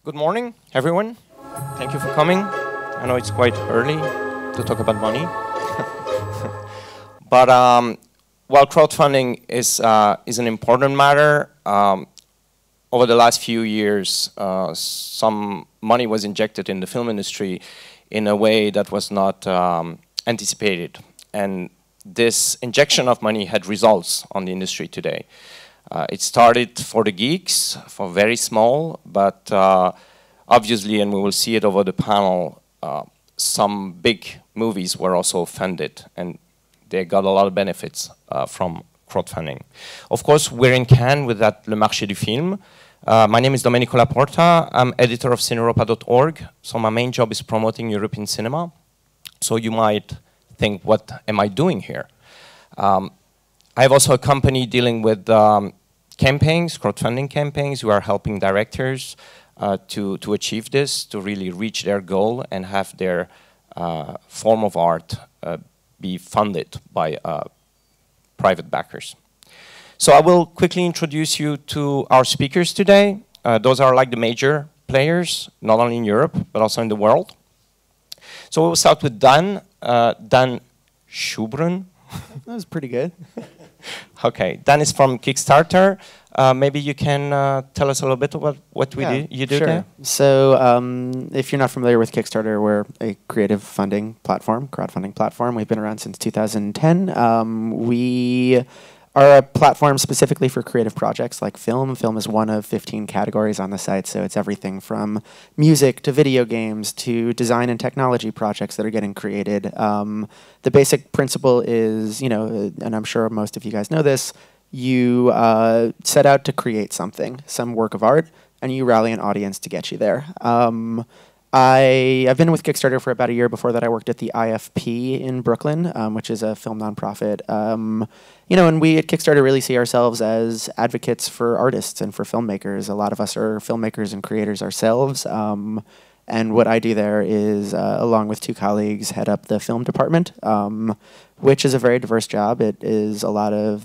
Good morning, everyone. Thank you for coming. I know it's quite early to talk about money. But while crowdfunding is an important matter, over the last few years, some money was injected in the film industry in a way that was not anticipated. And this injection of money had results on the industry today. It started for the geeks, for very small, but obviously, and we will see it over the panel, some big movies were also funded, and they got a lot of benefits from crowdfunding. Of course, we're in Cannes with that Le Marché du Film. My name is Domenico Laporta. I'm editor of Cineuropa.org, so my main job is promoting European cinema. So you might think, what am I doing here? I have also a company dealing with campaigns, crowdfunding campaigns. We are helping directors to achieve this, to really reach their goal and have their form of art be funded by private backers. So I will quickly introduce you to our speakers today. Those are like the major players, not only in Europe, but also in the world. So we'll start with Dan Schubren. That was pretty good. Okay, Dan is from Kickstarter. Maybe you can tell us a little bit about what you do sure. there? So if you're not familiar with Kickstarter, we're a creative funding platform, crowdfunding platform. We've been around since 2010. We are a platform specifically for creative projects like film. Film is one of 15 categories on the site, so it's everything from music to video games to design and technology projects that are getting created. The basic principle is, and I'm sure most of you guys know this, you set out to create something, some work of art, and you rally an audience to get you there. I've been with Kickstarter for about a year. Before that, I worked at the IFP in Brooklyn, which is a film nonprofit. And we at Kickstarter really see ourselves as advocates for artists and for filmmakers. A lot of us are filmmakers and creators ourselves. And what I do there is, along with two colleagues, head up the film department, which is a very diverse job. It is a lot of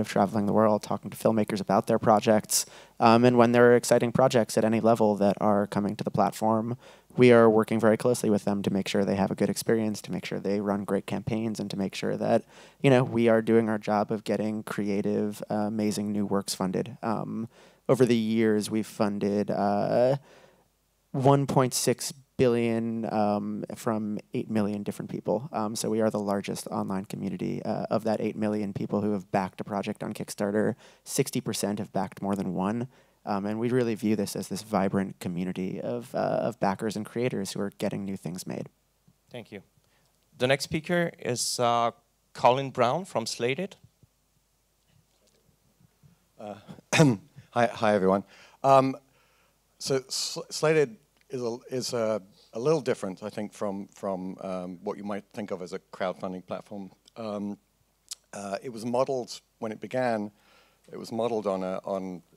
traveling the world, talking to filmmakers about their projects. And when there are exciting projects at any level that are coming to the platform, we are working very closely with them to make sure they have a good experience, to make sure they run great campaigns, and to make sure that we are doing our job of getting creative, amazing new works funded. Over the years, we've funded 1.6 billion from 8 million different people. So we are the largest online community. Of that 8 million people who have backed a project on Kickstarter, 60% have backed more than one. And we really view this as this vibrant community of backers and creators who are getting new things made. Thank you. The next speaker is Colin Brown from Slated. Hi everyone. So Slated is a little different, I think, from what you might think of as a crowdfunding platform. It was modeled when it began. It was modeled on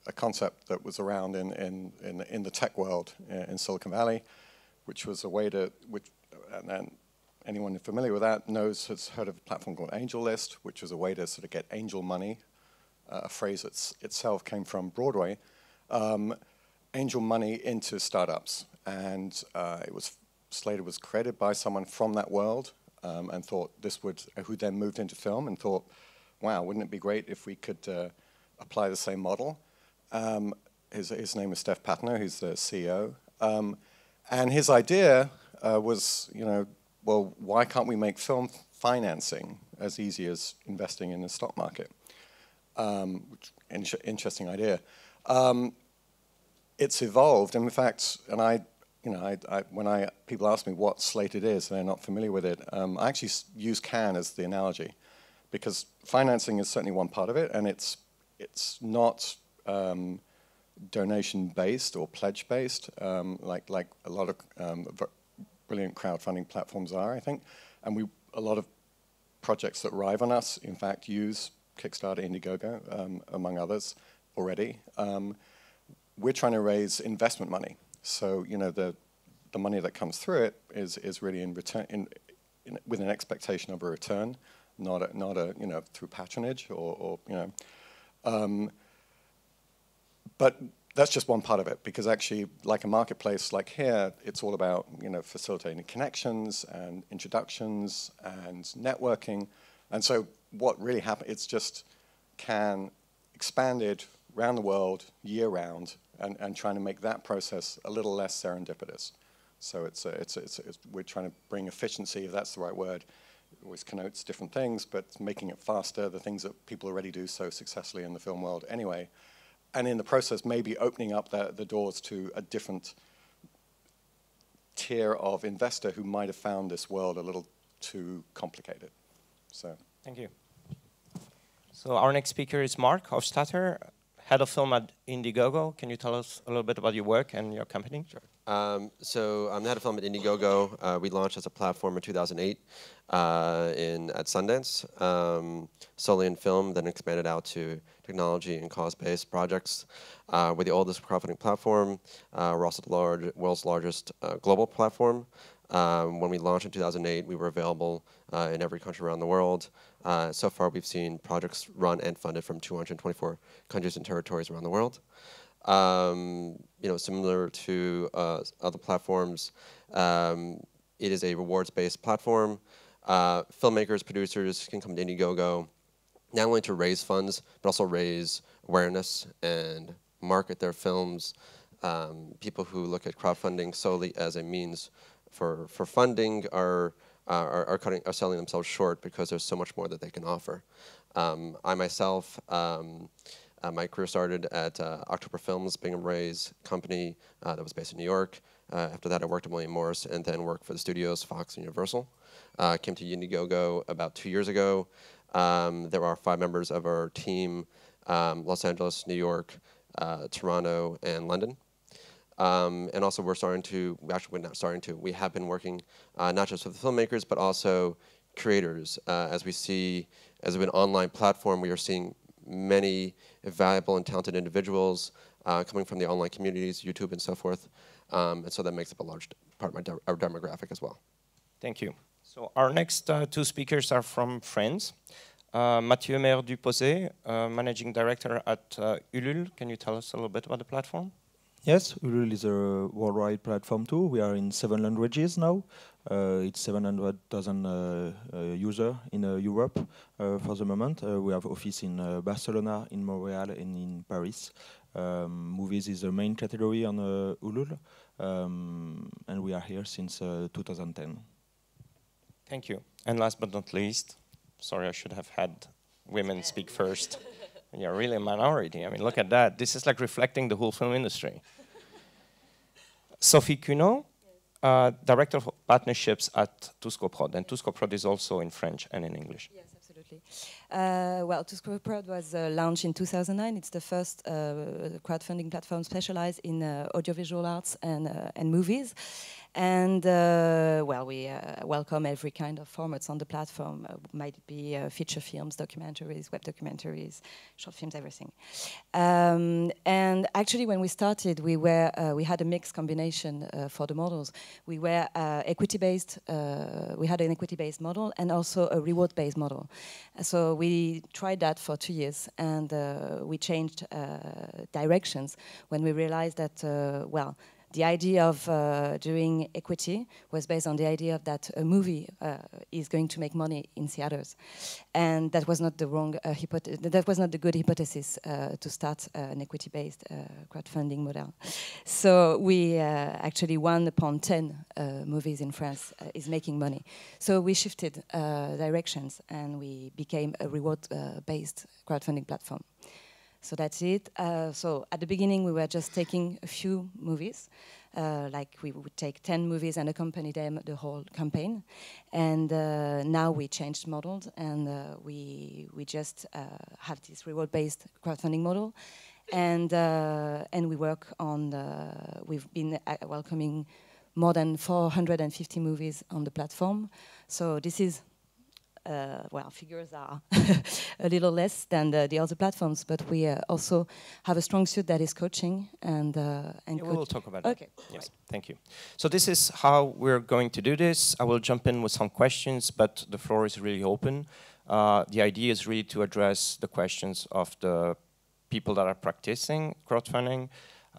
a concept that was around in the tech world in Silicon Valley, which was a way to and anyone familiar with that has heard of a platform called AngelList, which was a way to sort of get angel money. A phrase itself came from Broadway. Angel money into startups, and Slated was created by someone from that world, and thought who then moved into film and thought, wow, wouldn't it be great if we could apply the same model? His name is Steph Patner, who's the CEO, and his idea was, well, why can't we make film financing as easy as investing in the stock market? Which interesting idea. It's evolved, and in fact, when people ask me what Slated is, and they're not familiar with it, I actually use Cannes as the analogy, because financing is certainly one part of it, and it's not donation-based or pledge-based, like a lot of brilliant crowdfunding platforms are, I think, and a lot of projects that arrive on us, in fact, use Kickstarter, Indiegogo, among others, already. We're trying to raise investment money, so the money that comes through it is really in return, with an expectation of a return, not a through patronage or. But that's just one part of it, because actually, like a marketplace like here, it's all about facilitating connections and introductions and networking. And so what really happened, it's just expanded around the world year round, and trying to make that process a little less serendipitous. So we're trying to bring efficiency, if that's the right word. It always connotes different things, but making it faster, the things that people already do so successfully in the film world anyway. And in the process, maybe opening up the doors to a different tier of investor who might have found this world a little too complicated. So, thank you. So our next speaker is Mark Hofstadter, head of film at Indiegogo. Can you tell us a little bit about your work and your company? Sure. So I'm the head of film at Indiegogo. We launched as a platform in 2008 at Sundance, solely in film, then expanded out to technology and cause-based projects. We're the oldest crowdfunding platform. We're also the world's largest global platform. When we launched in 2008, we were available in every country around the world. So far, we've seen projects run and funded from 224 countries and territories around the world. Similar to other platforms, it is a rewards-based platform. Filmmakers, producers can come to Indiegogo not only to raise funds, but also raise awareness and market their films. People who look at crowdfunding solely as a means for funding are selling themselves short, because there's so much more that they can offer. I myself, my career started at October Films, Bingham Ray's company that was based in New York. After that, I worked at William Morris and then worked for the studios, Fox and Universal. Came to Indiegogo about 2 years ago. There are 5 members of our team, Los Angeles, New York, Toronto, and London. And also we have been working not just with the filmmakers, but also creators. As an online platform, we are seeing many valuable and talented individuals coming from the online communities, YouTube and so forth. And so that makes up a large part of our demographic as well. Thank you. So our next 2 speakers are from France. Mathieu Maire-Duposé, Managing Director at Ulule. Can you tell us a little bit about the platform? Yes, Ulule is a worldwide platform too. We are in 7 languages now. It's 700,000 users in Europe for the moment. We have office in Barcelona, in Montreal, and in Paris. Movies is the main category on Ulule, and we are here since 2010. Thank you. And last but not least, sorry, I should have had women speak first. You're really a minority. I mean, look at that. This is like reflecting the whole film industry. Sophie Cuneau, Director of Partnerships at Tuscoprod. And Tuscoprod is also in French and in English. Yes, absolutely. Well, Tuscoprod was launched in 2009. It's the first crowdfunding platform specialized in audiovisual arts and movies. And well, we welcome every kind of formats on the platform. Might it be feature films, documentaries, web documentaries, short films, everything. And actually, when we started, we had a mixed combination for the models. We were equity-based. We had an equity-based model and also a reward-based model. So we tried that for 2 years, and we changed directions when we realized that well, the idea of doing equity was based on the idea that a movie is going to make money in theaters, and that was not the wrong that was not the good hypothesis to start an equity-based crowdfunding model. So we actually 1 upon 10 movies in France is making money. So we shifted directions, and we became a reward-based crowdfunding platform. So that's it. So at the beginning, we were just taking a few movies, like we would take 10 movies and accompany them the whole campaign. And now we changed models, and we just have this reward-based crowdfunding model. And we work on, we've been welcoming more than 450 movies on the platform. So this is well, figures are a little less than the other platforms, but we also have a strong suit that is coaching and yeah, we will talk about okay. that. Yes, right. Thank you. So this is how we're going to do this. I will jump in with some questions, but the floor is really open. The idea is really to address the questions of the people that are practicing crowdfunding.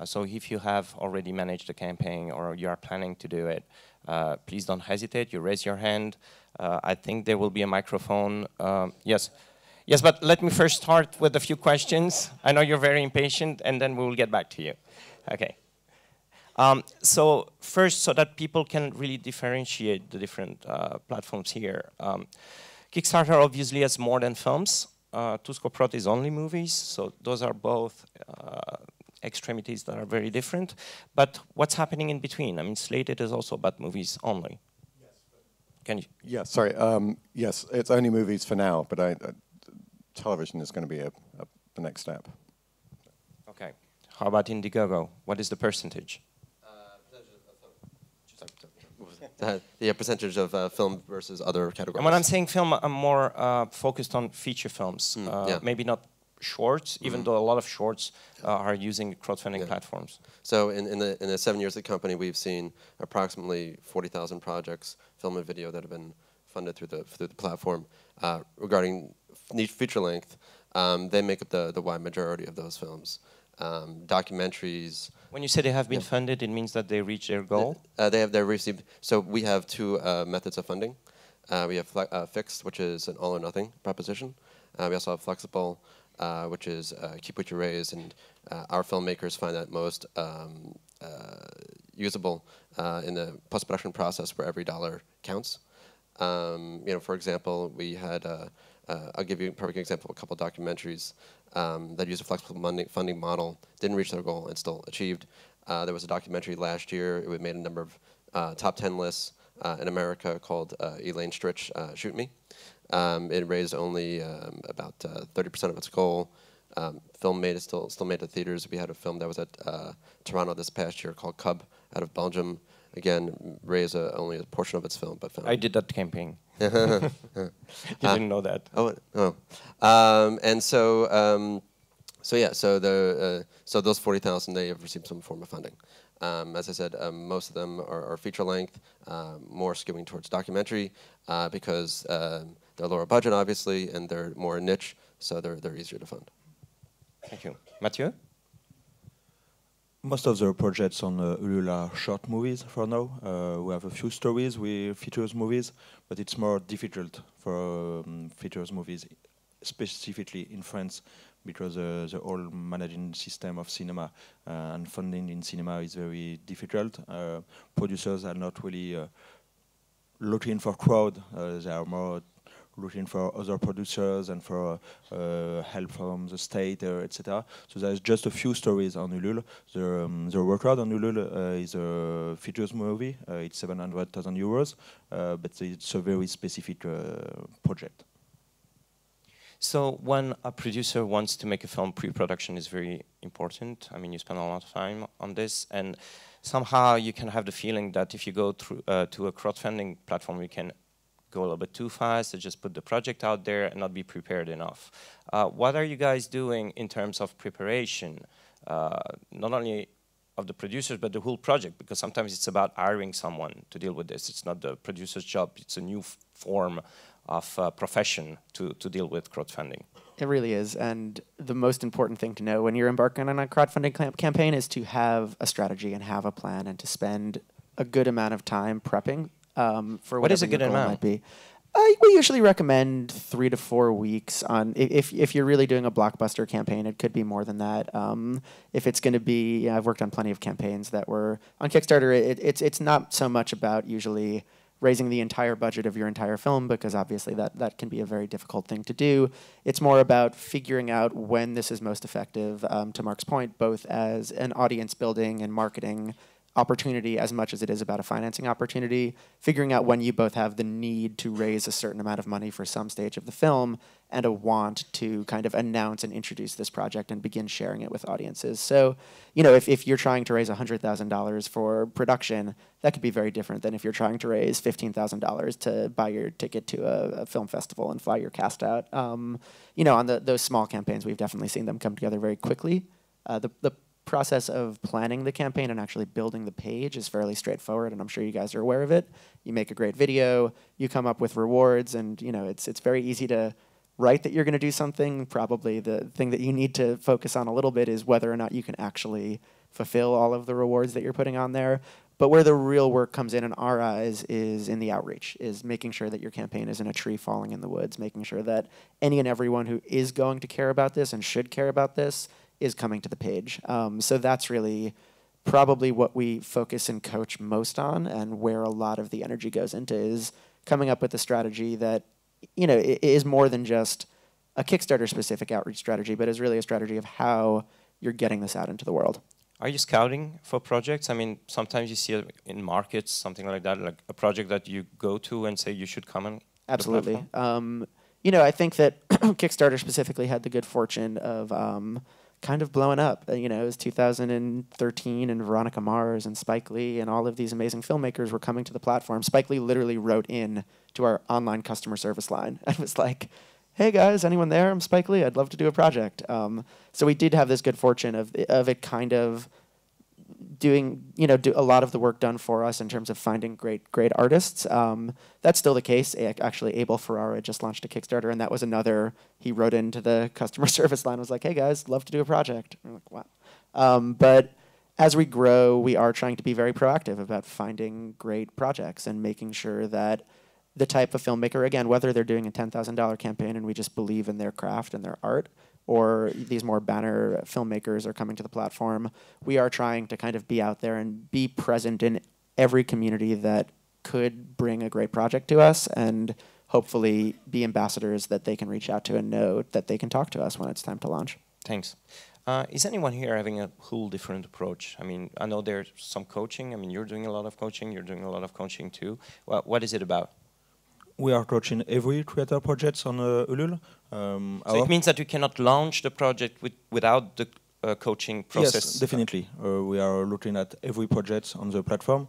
So if you have already managed a campaign or you are planning to do it, please don't hesitate. You raise your hand. I think there will be a microphone. Yes. Yes, but let me first start with a few questions. I know you're very impatient, and then we will get back to you. Okay. So first, so that people can really differentiate the different platforms here. Kickstarter obviously has more than films. Tuscoprot is only movies, so those are both extremities that are very different. But what's happening in between? I mean, Slated is also about movies only. Yes. Can you? Yeah, sorry. Yes, it's only movies for now, but television is going to be the next step. Okay. How about Indiegogo? What is the percentage? The percentage of film versus other categories. And when I'm saying film, I'm more focused on feature films. Yeah. Maybe not shorts, even though a lot of shorts are using crowdfunding platforms. So in the 7 years of the company, we've seen approximately 40,000 projects, film and video, that have been funded through the platform. Regarding feature length, they make up the wide majority of those films. Documentaries. When you say they have been funded, it means that they reach their goal? They've received. So we have two methods of funding. We have fixed, which is an all or nothing proposition. We also have flexible, which is keep what you raise, and our filmmakers find that most usable in the post-production process, where every dollar counts. For example, we had. I'll give you a perfect example of a couple of documentaries that use a flexible funding model, didn't reach their goal, and still achieved. There was a documentary last year. It made a number of top 10 lists in America called Elaine Stritch, Shoot Me. It raised only about 30% of its goal. Film made it still made it to theaters. We had a film that was at Toronto this past year called Cub, out of Belgium. Again, raised only a portion of its film, but found I did that campaign. You didn't know that. And so those 40,000, they have received some form of funding. As I said, most of them are feature length, more skewing towards documentary, because they're lower budget, obviously, and they're more niche, so they're easier to fund. Thank you. Mathieu? Most of the projects on Ulule are short movies for now. We have a few stories with features movies, but it's more difficult for features movies, specifically in France, because the whole managing system of cinema and funding in cinema is very difficult. Producers are not really looking for crowd. They are more looking for other producers and for help from the state, etc. So there's just a few stories on Ulule. The workload on Ulule is a features movie. It's 700,000 euros, but it's a very specific project. So when a producer wants to make a film, pre-production is very important. I mean, you spend a lot of time on this, and somehow you can have the feeling that if you go through to a crowdfunding platform, you can go a little bit too fast to just put the project out there and not be prepared enough. What are you guys doing in terms of preparation, not only of the producers, but the whole project? Because sometimes it's about hiring someone to deal with this. It's not the producer's job. It's a new form of profession to deal with crowdfunding. It really is. And the most important thing to know when you're embarking on a crowdfunding campaign is to have a strategy and have a plan, and to spend a good amount of time prepping for what is a your good goal amount? might be. We usually recommend 3 to 4 weeks on if you're really doing a blockbuster campaign. It could be more than that. If it's going to be, I've worked on plenty of campaigns that were on Kickstarter. It's not so much about usually raising the entire budget of your entire film, because obviously that can be a very difficult thing to do. It's more about figuring out when this is most effective, to Mark's point, both as an audience building and marketing opportunity as much as it is about a financing opportunity, figuring out when you both have the need to raise a certain amount of money for some stage of the film and a want to kind of announce and introduce this project and begin sharing it with audiences. So, if you're trying to raise $100,000 for production, that could be very different than if you're trying to raise $15,000 to buy your ticket to a film festival and fly your cast out. On those small campaigns, we've definitely seen them come together very quickly. The process of planning the campaign and actually building the page is fairly straightforward, and I'm sure you guys are aware of it. You make a great video, you come up with rewards, and it's very easy to write that you're going to do something. Probably the thing that you need to focus on a little bit is whether or not you can actually fulfill all of the rewards that you're putting on there. But where the real work comes in our eyes is in the outreach, is making sure that your campaign isn't a tree falling in the woods, making sure that any and everyone who is going to care about this and should care about this is coming to the page. So that's really probably what we focus and coach most on, and where a lot of the energy goes into is coming up with a strategy that, you know, is more than just a Kickstarter-specific outreach strategy, but is really a strategy of how you're getting this out into the world. Are you scouting for projects? I mean, sometimes you see it in markets, something like that, like a project that you go to and say you should come on. Absolutely. You know, I think that Kickstarter specifically had the good fortune of kind of blowing up. You know, it was 2013, and Veronica Mars and Spike Lee and all of these amazing filmmakers were coming to the platform. Spike Lee literally wrote in to our online customer service line and was like, "Hey guys, anyone there? I'm Spike Lee. I'd love to do a project." So we did have this good fortune of it kind of doing, you know, a lot of the work done for us in terms of finding great artists. That's still the case. Actually, Abel Ferrara just launched a Kickstarter, and that was another. He wrote into the customer service line, was like, "Hey guys, love to do a project." And we're like, wow. But as we grow, we are trying to be very proactive about finding great projects and making sure that the type of filmmaker, again, whether they're doing a $10,000 campaign and we just believe in their craft and their art, or these more banner filmmakers are coming to the platform, we are trying to kind of be out there and be present in every community that could bring a great project to us, and hopefully be ambassadors that they can reach out to and know that they can talk to us when it's time to launch. Thanks. Is anyone here having a whole different approach? I mean, I know there's some coaching. I mean, you're doing a lot of coaching. You're doing a lot of coaching too. What is it about? We are coaching every creator projects on Ulule. So it means that you cannot launch the project without the coaching process? Yes, definitely. We are looking at every project on the platform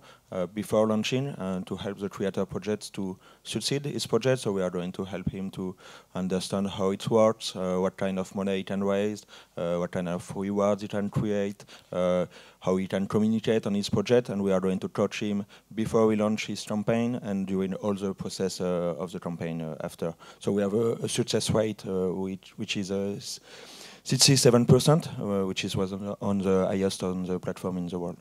before launching to help the creator projects to succeed his project. So we are going to help him to understand how it works, what kind of money he can raise, what kind of rewards he can create, how he can communicate on his project. And we are going to coach him before we launch his campaign and during all the process of the campaign after. So we have a success rate which is 67%, which was on the highest on the platform in the world.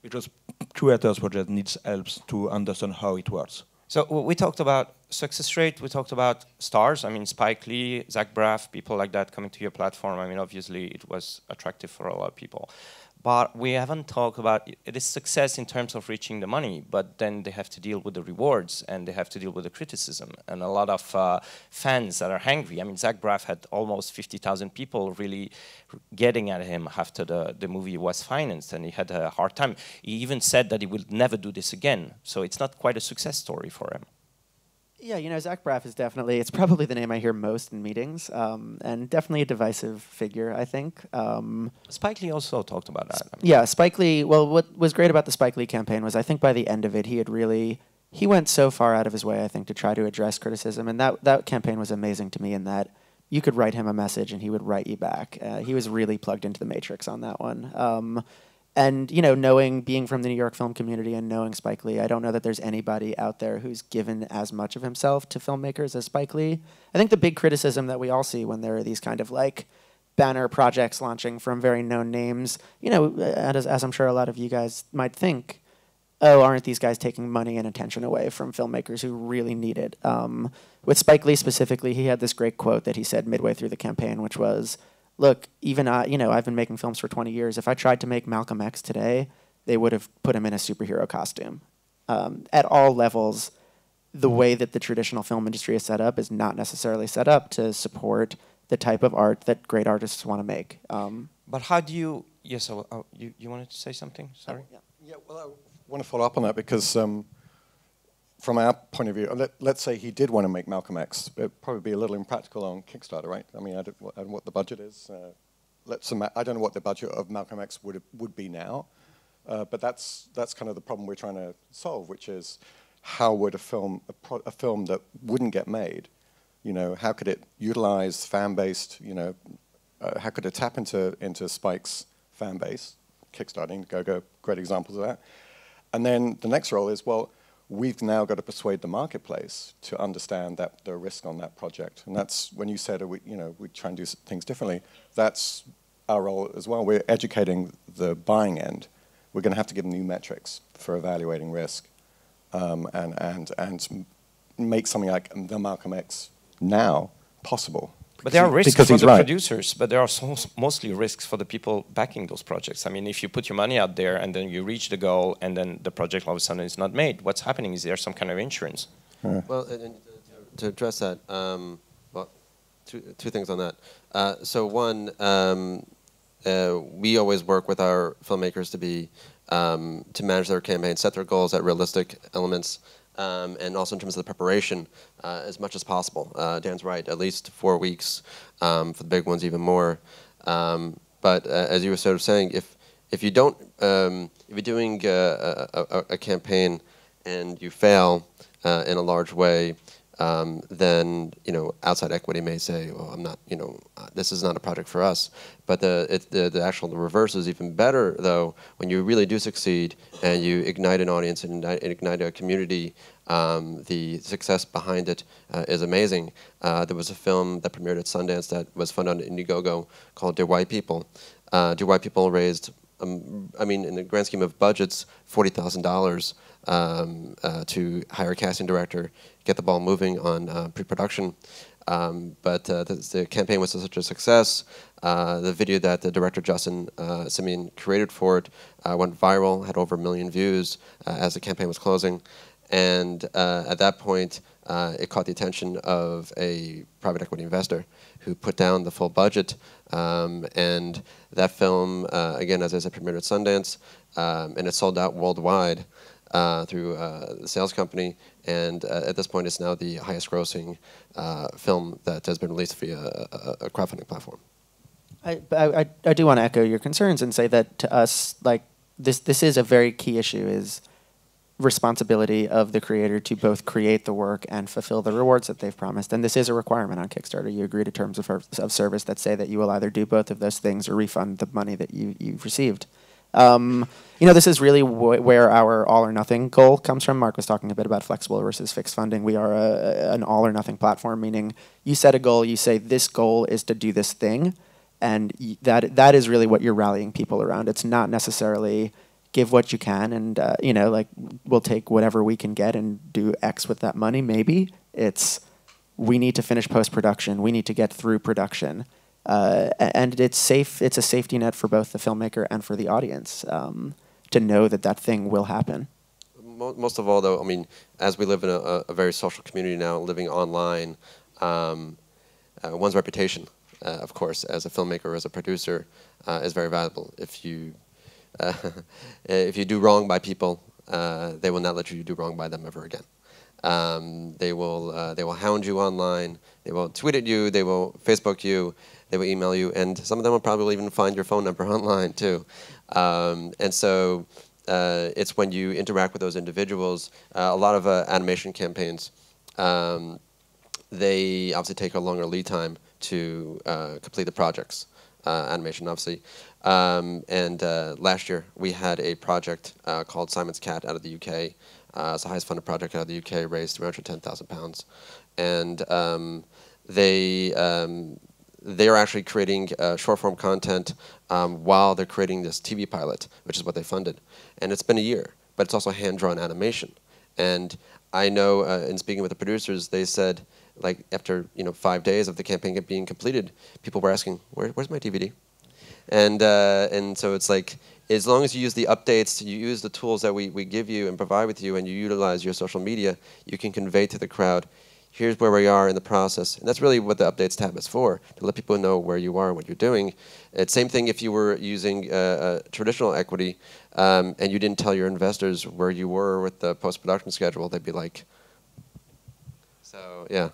Because creators project needs help to understand how it works. So we talked about success rate, we talked about stars. I mean, Spike Lee, Zach Braff, people like that coming to your platform. I mean, obviously it was attractive for a lot of people. But we haven't talked about, it is success in terms of reaching the money, but then they have to deal with the rewards and they have to deal with the criticism. And a lot of fans that are hungry. I mean, Zach Braff had almost 50,000 people really getting at him after the movie was financed, and he had a hard time. He even said that he will never do this again. So it's not quite a success story for him. Yeah, you know, Zach Braff is definitely, it's probably the name I hear most in meetings, and definitely a divisive figure, I think. Spike Lee also talked about that. Yeah, Spike Lee, well, what was great about the Spike Lee campaign was I think by the end of it, he went so far out of his way, I think, to try to address criticism, and that campaign was amazing to me in that you could write him a message and he would write you back. He was really plugged into the matrix on that one. And, you know, being from the New York film community and knowing Spike Lee, I don't know that there's anybody out there who's given as much of himself to filmmakers as Spike Lee. I think the big criticism that we all see when there are these kind of like banner projects launching from very known names, you know, as I'm sure a lot of you guys might think, oh, aren't these guys taking money and attention away from filmmakers who really need it? With Spike Lee specifically, he had this great quote that he said midway through the campaign, which was, look, even I've been making films for 20 years. If I tried to make Malcolm X today, they would have put him in a superhero costume. At all levels, the way that the traditional film industry is set up is not necessarily set up to support the type of art that great artists want to make. But how do you, yes, you wanted to say something? Sorry. Yeah, well, I want to follow up on that because from our point of view, let's say he did want to make Malcolm X. It would probably be a little impractical on Kickstarter, right? I mean, I don't know what the budget is. I don't know what the budget of Malcolm X would be now, but that's kind of the problem we're trying to solve, which is how would a film that wouldn't get made, you know, how could it utilize fan-based, you know, how could it tap into Spike's fan base? Kickstarting, Go, great examples of that. And then the next role is, well, we've now got to persuade the marketplace to understand that the risk on that project. And that's when you said, we try and do things differently. That's our role as well. We're educating the buying end, we're going to have to give them new metrics for evaluating risk, and make something like the Malcolm X now possible. But there are risks because for he's the right. producers, but there are mostly risks for the people backing those projects. I mean, if you put your money out there and then you reach the goal and then the project all of a sudden is not made, what's happening? Is there some kind of insurance? Well, and to address that, well, two things on that. So one, we always work with our filmmakers to manage their campaigns, set their goals at realistic elements, and also in terms of the preparation, as much as possible. Dan's right, at least 4 weeks, for the big ones even more. But as you were sort of saying, if you don't, if you're doing a campaign and you fail in a large way, then outside equity may say, well, I'm not, this is not a project for us. But the reverse is even better, though, when you really do succeed and you ignite an audience and ignite a community. The success behind it is amazing. There was a film that premiered at Sundance that was funded on Indiegogo called Dear White People. Dear White People raised, I mean, in the grand scheme of budgets, $40,000 to hire a casting director, get the ball moving on pre-production. But the campaign was such a success. The video that the director Justin Simeon created for it went viral, had over 1 million views as the campaign was closing. And at that point, it caught the attention of a private equity investor who put down the full budget. And that film, again, as I said, premiered at Sundance, and it sold out worldwide through the sales company. And at this point, it's now the highest grossing film that has been released via a crowdfunding platform. I do want to echo your concerns and say that to us, like, this is a very key issue, is responsibility of the creator to both create the work and fulfill the rewards that they've promised. And this is a requirement on Kickstarter. You agree to terms of service that say that you will either do both of those things or refund the money that you've received. This is really where our all or nothing goal comes from. Mark was talking a bit about flexible versus fixed funding. We are an all or nothing platform, meaning you set a goal, you say this goal is to do this thing, and that is really what you're rallying people around. It's not necessarily give what you can, and we'll take whatever we can get and do X with that money. Maybe it's we need to finish post-production, we need to get through production, and it's safe. It's a safety net for both the filmmaker and for the audience to know that thing will happen. Most of all, though, I mean, as we live in a very social community now, living online, one's reputation, of course, as a filmmaker or as a producer, is very valuable. If you do wrong by people, they will not let you do wrong by them ever again. They will hound you online. They will tweet at you. They will Facebook you. They will email you, and some of them will probably even find your phone number online too. And so it's when you interact with those individuals. A lot of animation campaigns, they obviously take a longer lead time to complete the projects. Animation, obviously. And last year, we had a project called Simon's Cat out of the UK. It's the highest funded project out of the UK, raised £310,000. And they are actually creating short-form content while they're creating this TV pilot, which is what they funded. And it's been a year, but it's also hand-drawn animation. And I know, in speaking with the producers, they said, like, after 5 days of the campaign being completed, people were asking, where's my DVD? And so it's like, as long as you use the updates, you use the tools that we give you and provide with you, and you utilize your social media, you can convey to the crowd, here's where we are in the process. And that's really what the updates tab is for, to let people know where you are and what you're doing. It's same thing if you were using traditional equity and you didn't tell your investors where you were with the post-production schedule, they'd be like, so yeah.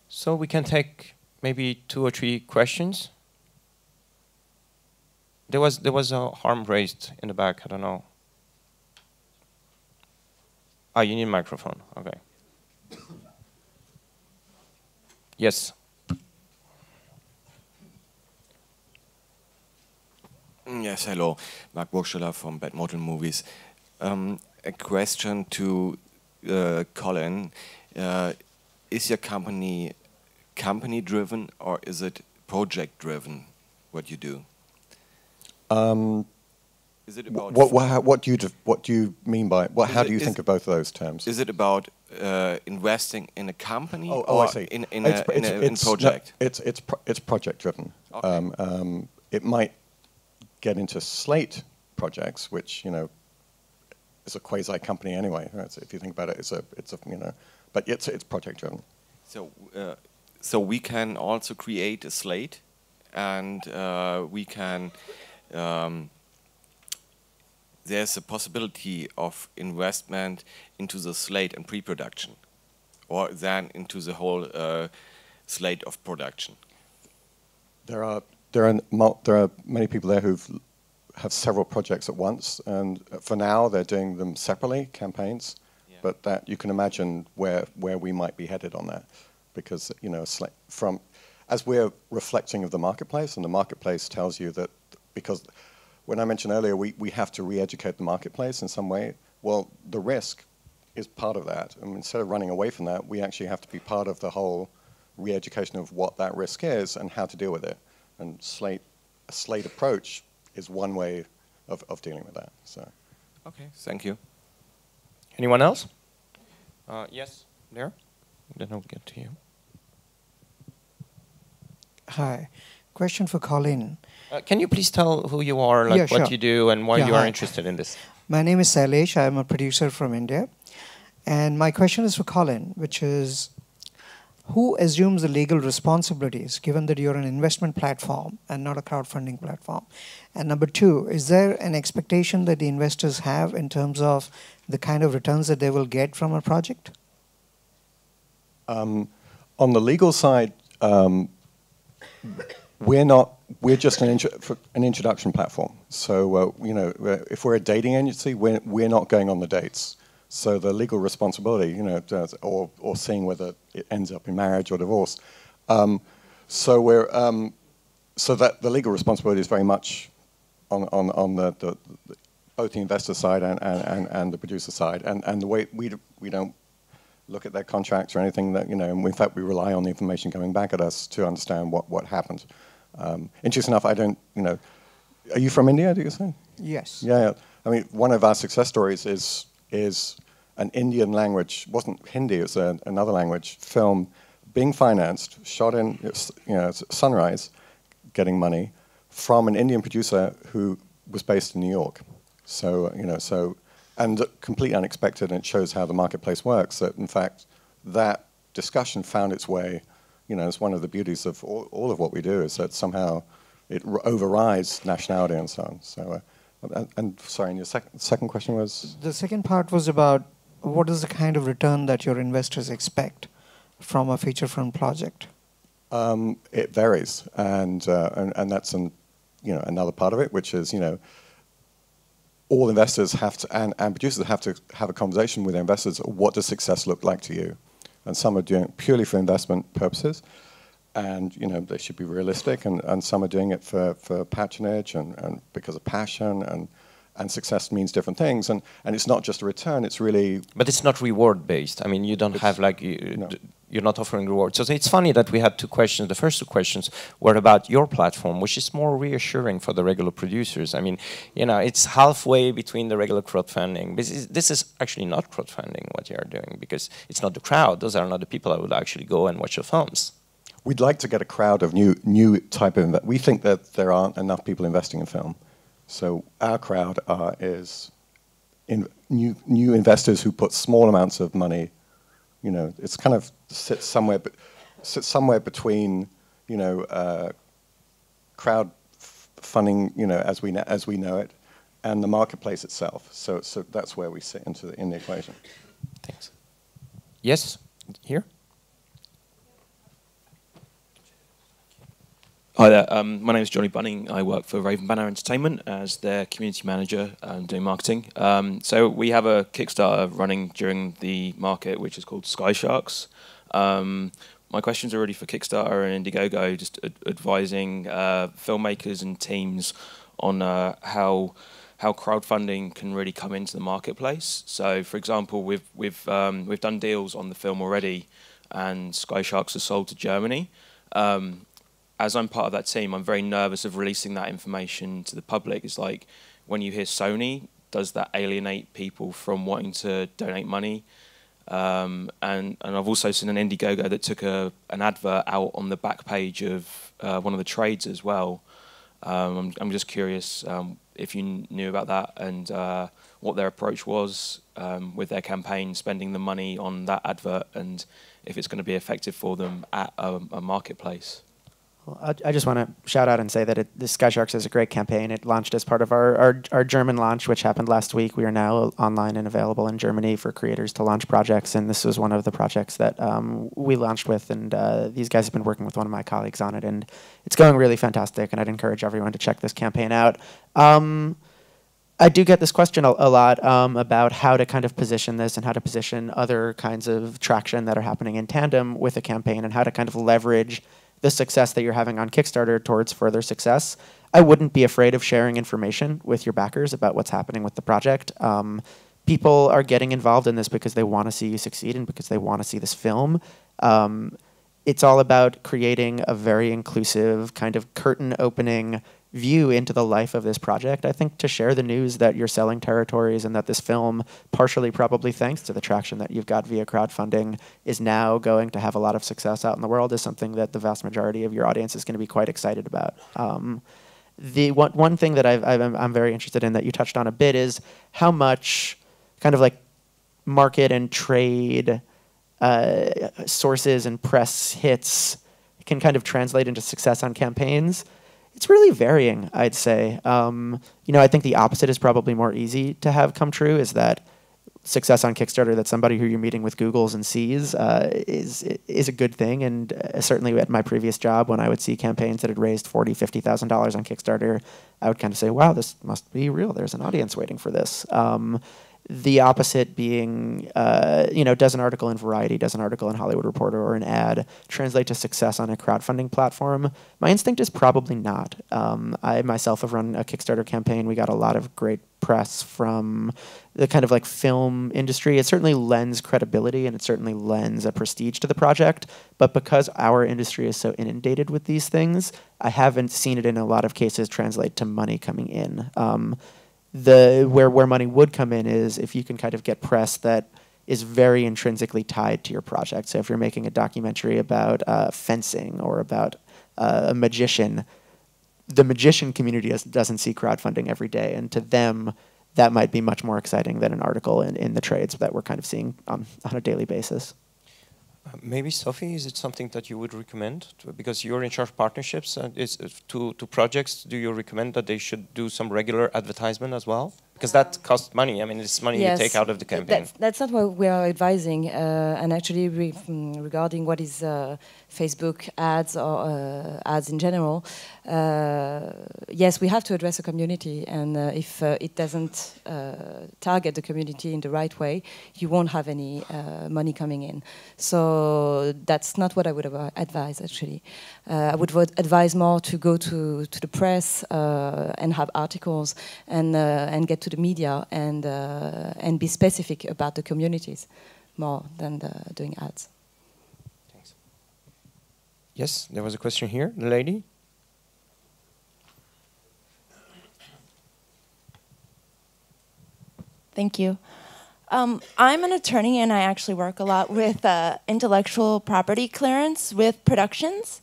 So we can take maybe 2 or 3 questions. There was a arm raised in the back. I don't know. Ah, you need a microphone. Okay. Yes. Yes, hello. Mark Burgstaller from Bad Model Movies. A question to Colin. Is your company driven or is it project driven, what you do? Is it about What do you mean by how do you think of both of those terms? Is it about investing in a company I see. in a project? No, it's project driven. Okay. It might get into slate projects, which is a quasi company anyway. Right? So if you think about it, it's a but it's project driven. So we can also create a slate, and we can. There's a possibility of investment into the slate and pre-production, or then into the whole slate of production. There are many people there who have several projects at once, and for now they're doing them separately, campaigns. Yeah. But that you can imagine where we might be headed on that, because as we're reflecting of the marketplace, and the marketplace tells you that because. When I mentioned earlier, we have to re-educate the marketplace in some way. Well, the risk is part of that. I mean, instead of running away from that, we actually have to be part of the whole re-education of what that risk is and how to deal with it. And a slate approach is one way of dealing with that. So, okay, thank you. Anyone else? Yes, there. Then I'll get to you. Hi. Question for Colin. Can you please tell who you are, like what you do, and why you are interested in this? My name is Sailesh. I'm a producer from India. And my question is for Colin, which is, who assumes the legal responsibilities, given that you're an investment platform and not a crowdfunding platform? And number two, is there an expectation that the investors have in terms of the kind of returns that they will get from a project? On the legal side, we're just an introduction platform. So, if we're a dating agency, we're not going on the dates. So the legal responsibility, or seeing whether it ends up in marriage or divorce. So that the legal responsibility is very much on the both the investor side and the producer side. And the way we don't look at their contracts or anything that, and in fact we rely on the information coming back at us to understand what happened. Interesting enough, I don't, are you from India, do you say? Yes. Yeah. I mean, one of our success stories is an Indian language, wasn't Hindi, it was another language, film being financed, shot in Sunrise, getting money from an Indian producer who was based in New York. So, and completely unexpected, and it shows how the marketplace works, that in fact, that discussion found its way. It's one of the beauties of all of what we do is that somehow it overrides nationality and so on. So, and sorry, and your second question was? The second part was about what is the kind of return that your investors expect from a feature film project? It varies, and that's another part of it, which is all investors have to and producers have to have a conversation with their investors. What does success look like to you? And some are doing it purely for investment purposes, and they should be realistic. And some are doing it for patronage and because of passion. And success means different things. And it's not just a return. It's really. But it's not reward based. I mean, you don't have you're not offering rewards. So it's funny that we had two questions. The first two questions were about your platform, which is more reassuring for the regular producers. I mean, it's halfway between the regular crowdfunding. This is actually not crowdfunding what you are doing, because it's not the crowd. Those are not the people that would actually go and watch your films. We'd like to get a crowd of new type of. We think that there aren't enough people investing in film. So our crowd is new investors who put small amounts of money. It's kind of sits somewhere between crowd funding, as we know it, and the marketplace itself. So that's where we sit in the equation. Thanks. Yes, here. Hi there, my name is Johnny Bunning. I work for Raven Banner Entertainment as their community manager doing marketing. So we have a Kickstarter running during the market which is called Sky Sharks. My questions are really for Kickstarter and Indiegogo, just advising filmmakers and teams on how crowdfunding can really come into the marketplace. So for example, we've done deals on the film already, and Sky Sharks are sold to Germany. as I'm part of that team, I'm very nervous of releasing that information to the public. It's like when you hear Sony, does that alienate people from wanting to donate money? And I've also seen an Indiegogo that took an advert out on the back page of one of the trades as well. I'm just curious if you knew about that and what their approach was with their campaign, spending the money on that advert, and if it's going to be effective for them at a marketplace. Well, I just want to shout out and say that the Sky Sharks is a great campaign. It launched as part of our German launch, which happened last week. We are now online and available in Germany for creators to launch projects, and this was one of the projects that we launched with, and these guys have been working with one of my colleagues on it, and it's going really fantastic, and I'd encourage everyone to check this campaign out. I do get this question a lot about how to kind of position this and how to position other kinds of traction that are happening in tandem with a campaign and how to kind of leverage the success that you're having on Kickstarter towards further success. I wouldn't be afraid of sharing information with your backers about what's happening with the project. People are getting involved in this because they want to see you succeed and because they want to see this film. It's all about creating a very inclusive kind of curtain opening view into the life of this project. I think to share the news that you're selling territories and that this film, partially probably thanks to the traction that you've got via crowdfunding, is now going to have a lot of success out in the world is something that the vast majority of your audience is going to be quite excited about. The one thing that I'm very interested in that you touched on a bit is how much kind of like market and trade sources and press hits can kind of translate into success on campaigns. It's really varying, I'd say. I think the opposite is probably more easy to have come true, is that success on Kickstarter, that somebody who you're meeting with Googles and sees is a good thing. And certainly at my previous job, when I would see campaigns that had raised $40,000, $50,000 on Kickstarter, I would kind of say, wow, this must be real. There's an audience waiting for this. The opposite being, does an article in Variety, does an article in Hollywood Reporter or an ad translate to success on a crowdfunding platform? My instinct is probably not. I myself have run a Kickstarter campaign. We got a lot of great press from the kind of like film industry. It certainly lends credibility and it certainly lends a prestige to the project. But because our industry is so inundated with these things, I haven't seen it in a lot of cases translate to money coming in. Where money would come in is if you can kind of get press that is very intrinsically tied to your project. So if you're making a documentary about fencing or about a magician, the magician community doesn't see crowdfunding every day, and to them, that might be much more exciting than an article in the trades that we're kind of seeing on a daily basis. Maybe, Sophie, is it something that you would recommend? Because you're in charge of partnerships to projects, do you recommend that they should do some regular advertisement as well? Because that costs money. I mean, it's money you take out of the campaign. That's not what we are advising. And actually, regarding what is Facebook ads or ads in general, yes, we have to address the community. And if it doesn't target the community in the right way, you won't have any money coming in. So that's not what I would advise, actually. I would advise more to go to the press and have articles and get to the media and be specific about the communities more than doing ads. Thanks. Yes, there was a question here, the lady. Thank you. I'm an attorney and I actually work a lot with intellectual property clearance with productions.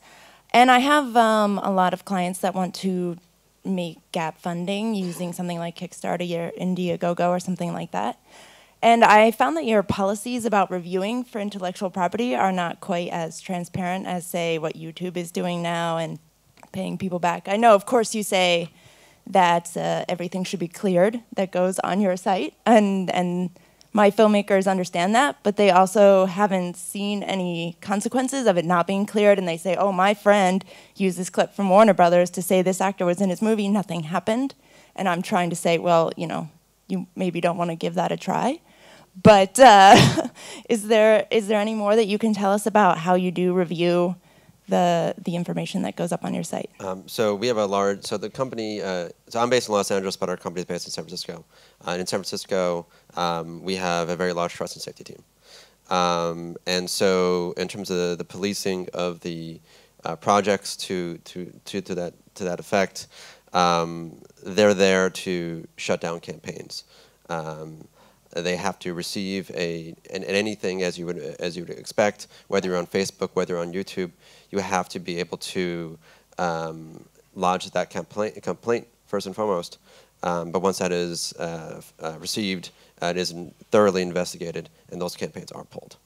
And I have a lot of clients that want to make gap funding using something like Kickstarter or Indiegogo or something like that. And I found that your policies about reviewing for intellectual property are not quite as transparent as, say, what YouTube is doing now and paying people back. I know, of course, you say that everything should be cleared that goes on your site, and my filmmakers understand that, but they also haven't seen any consequences of it not being cleared, and they say, oh, my friend used this clip from Warner Brothers to say this actor was in his movie, nothing happened. And I'm trying to say, well, you maybe don't want to give that a try. But is there any more that you can tell us about how you do review the information that goes up on your site? So we have the company, so I'm based in Los Angeles, but our company is based in San Francisco. And in San Francisco, we have a very large trust and safety team. And so in terms of the policing of the projects to that effect. They're there to shut down campaigns. They have to receive and anything as you would expect, whether you're on Facebook, whether you're on YouTube, you have to be able to lodge that complaint first and foremost. But once that is received, it is thoroughly investigated, and those campaigns are pulled.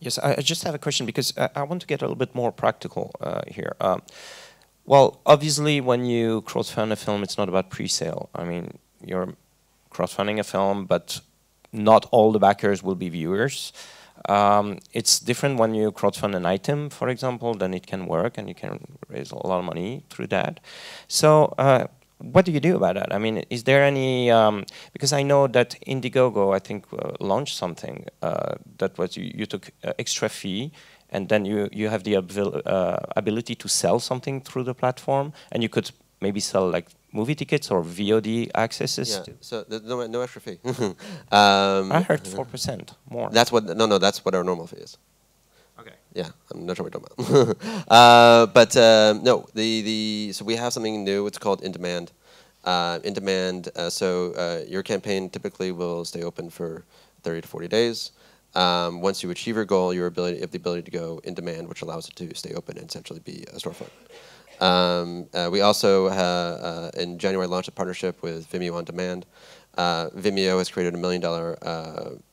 Yes, I just have a question because I want to get a little bit more practical here. Well, obviously, when you crowdfund a film, it's not about pre-sale. I mean, you're crowdfunding a film, but not all the backers will be viewers. It's different when you crowdfund an item, for example, then it can work and you can raise a lot of money through that. So what do you do about that? I mean, is there any, because I know that Indiegogo, I think, launched something that was, you took extra fee and then you have the ability to sell something through the platform, and you could maybe sell like movie tickets or VOD accesses. Yeah, so there's no extra fee. I heard 4% more. That's what, no, that's what our normal fee is. Okay. Yeah, I'm not sure what you're talking about. No, so we have something new. It's called In Demand. In Demand, your campaign typically will stay open for 30 to 40 days. Once you achieve your goal, you have the ability to go in demand, which allows it to stay open and essentially be a storefront. We also, in January, launched a partnership with Vimeo On Demand. Vimeo has created $1 million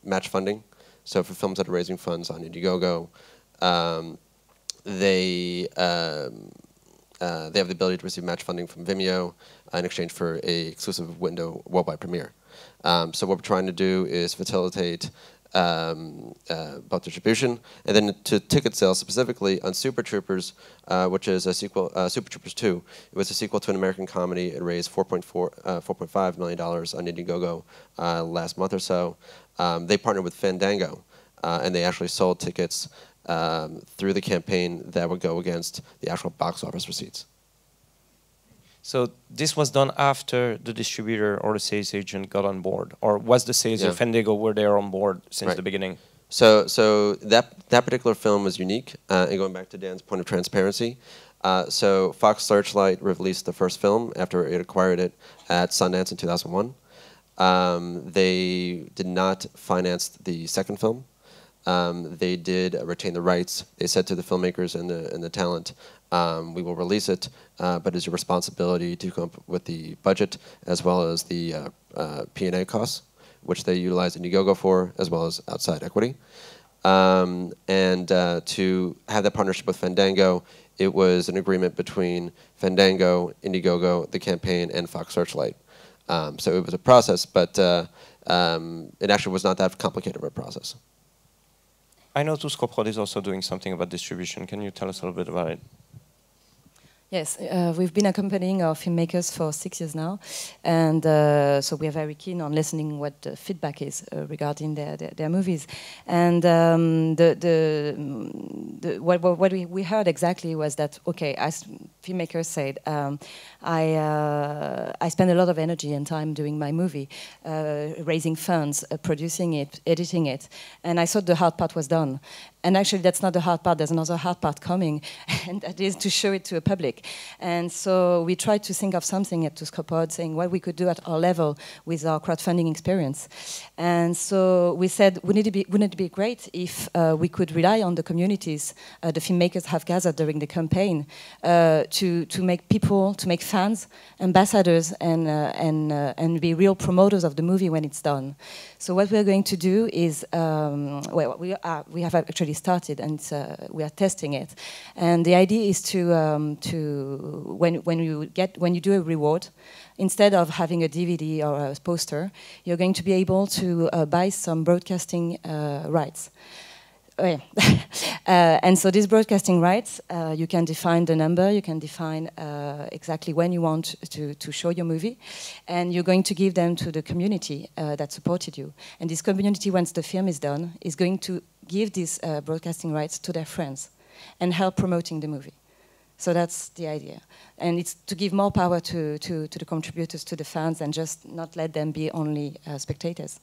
match funding. So for films that are raising funds on Indiegogo, they have the ability to receive match funding from Vimeo in exchange for an exclusive window worldwide premiere. So what we're trying to do is facilitate both distribution and then to ticket sales, specifically on Super Troopers, which is a sequel, Super Troopers 2. It was a sequel to an American comedy. It raised $4.5 million on Indiegogo last month or so. They partnered with Fandango, and they actually sold tickets through the campaign that would go against the actual box office receipts. So this was done after the distributor or the sales agent got on board, or was the sales agent Fandango were there on board since the beginning? So that particular film was unique, and going back to Dan's point of transparency. So Fox Searchlight released the first film after it acquired it at Sundance in 2001. They did not finance the second film. They did retain the rights. They said to the filmmakers and the talent, we will release it, but it's your responsibility to come up with the budget as well as the P&A costs, which they utilize Indiegogo for, as well as outside equity. To have that partnership with Fandango, it was an agreement between Fandango, Indiegogo, the campaign, and Fox Searchlight. So it was a process, but it actually was not that complicated of a process. I know Tuscoprod is also doing something about distribution. Can you tell us a little bit about it? Yes, we've been accompanying our filmmakers for 6 years now, and so we are very keen on listening what the feedback is regarding their movies. And what we heard exactly was that, okay, as filmmakers said, I spend a lot of energy and time doing my movie, raising funds, producing it, editing it, and I thought the hard part was done. And actually, that's not the hard part. There's another hard part coming, and that is to show it to a public. And so we tried to think of something at Tuscoprod, saying what we could do at our level with our crowdfunding experience. And so we said, wouldn't it be great if we could rely on the communities the filmmakers have gathered during the campaign to make people, to make fans, ambassadors, and be real promoters of the movie when it's done. So what we're going to do is, well, we have actually started, and we are testing it. And the idea is when you do a reward, instead of having a DVD or a poster, you're going to be able to buy some broadcasting rights. And so these broadcasting rights, you can define the number, you can define exactly when you want to show your movie, and you're going to give them to the community that supported you. And this community, once the film is done, is going to give these broadcasting rights to their friends and help promoting the movie. So that's the idea. And it's to give more power to the contributors, to the fans, and just not let them be only spectators.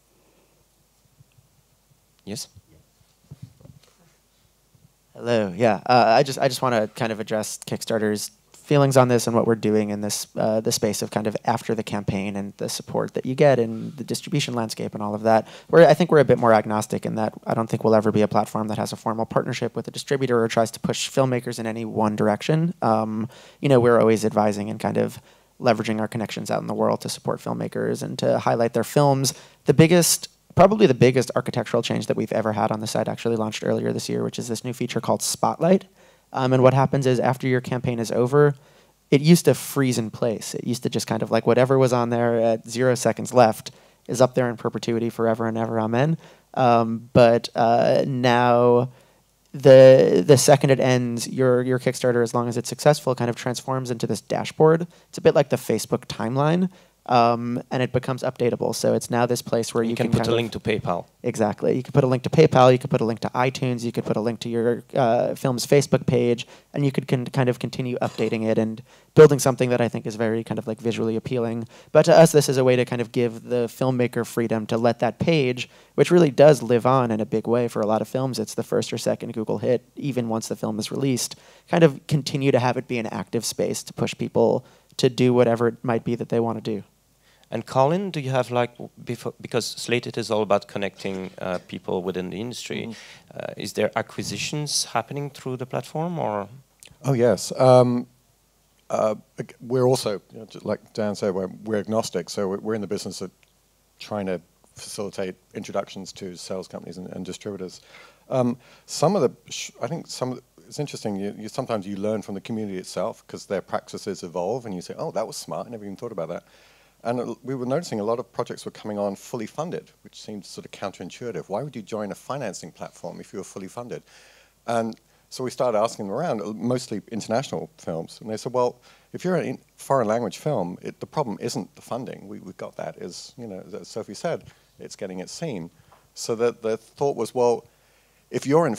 Yes? Hello. Yeah, I just want to kind of address Kickstarter's feelings on this and what we're doing in this the space of kind of after the campaign and the support that you get and the distribution landscape and all of that. I think we're a bit more agnostic in that I don't think we'll ever be a platform that has a formal partnership with a distributor or tries to push filmmakers in any one direction. We're always advising and kind of leveraging our connections out in the world to support filmmakers and to highlight their films. Probably the biggest architectural change that we've ever had on the site actually launched earlier this year, which is this new feature called Spotlight. And what happens is after your campaign is over, it used to freeze in place. It used to just kind of like whatever was on there at 0 seconds left is up there in perpetuity forever and ever, amen. But now the second it ends, your Kickstarter, as long as it's successful, kind of transforms into this dashboard. It's a bit like the Facebook timeline. And it becomes updatable. So it's now this place where you can put a link to PayPal. Exactly. You can put a link to PayPal, you could put a link to iTunes, you could put a link to your film's Facebook page, and you could kind of continue updating it and building something that I think is very kind of like visually appealing. But to us, this is a way to kind of give the filmmaker freedom to let that page, which really does live on in a big way for a lot of films. It's the first or second Google hit, even once the film is released. Kind of continue to have it be an active space to push people to do whatever it might be that they want to do. And Colin, do you have because Slated is all about connecting people within the industry, is there acquisitions happening through the platform or? Oh yes, we're also, just like Dan said, we're agnostic, so we're in the business of trying to facilitate introductions to sales companies and distributors. It's interesting, sometimes you learn from the community itself because their practices evolve and you say, oh, that was smart, I never even thought about that. And we were noticing a lot of projects were coming on fully funded, which seemed sort of counterintuitive. Why would you join a financing platform if you were fully funded? And so we started asking them around, mostly international films. And they said, well, if you're a foreign language film, the problem isn't the funding. We've got that, as Sophie said, it's getting it seen. So the thought was, well, if you're in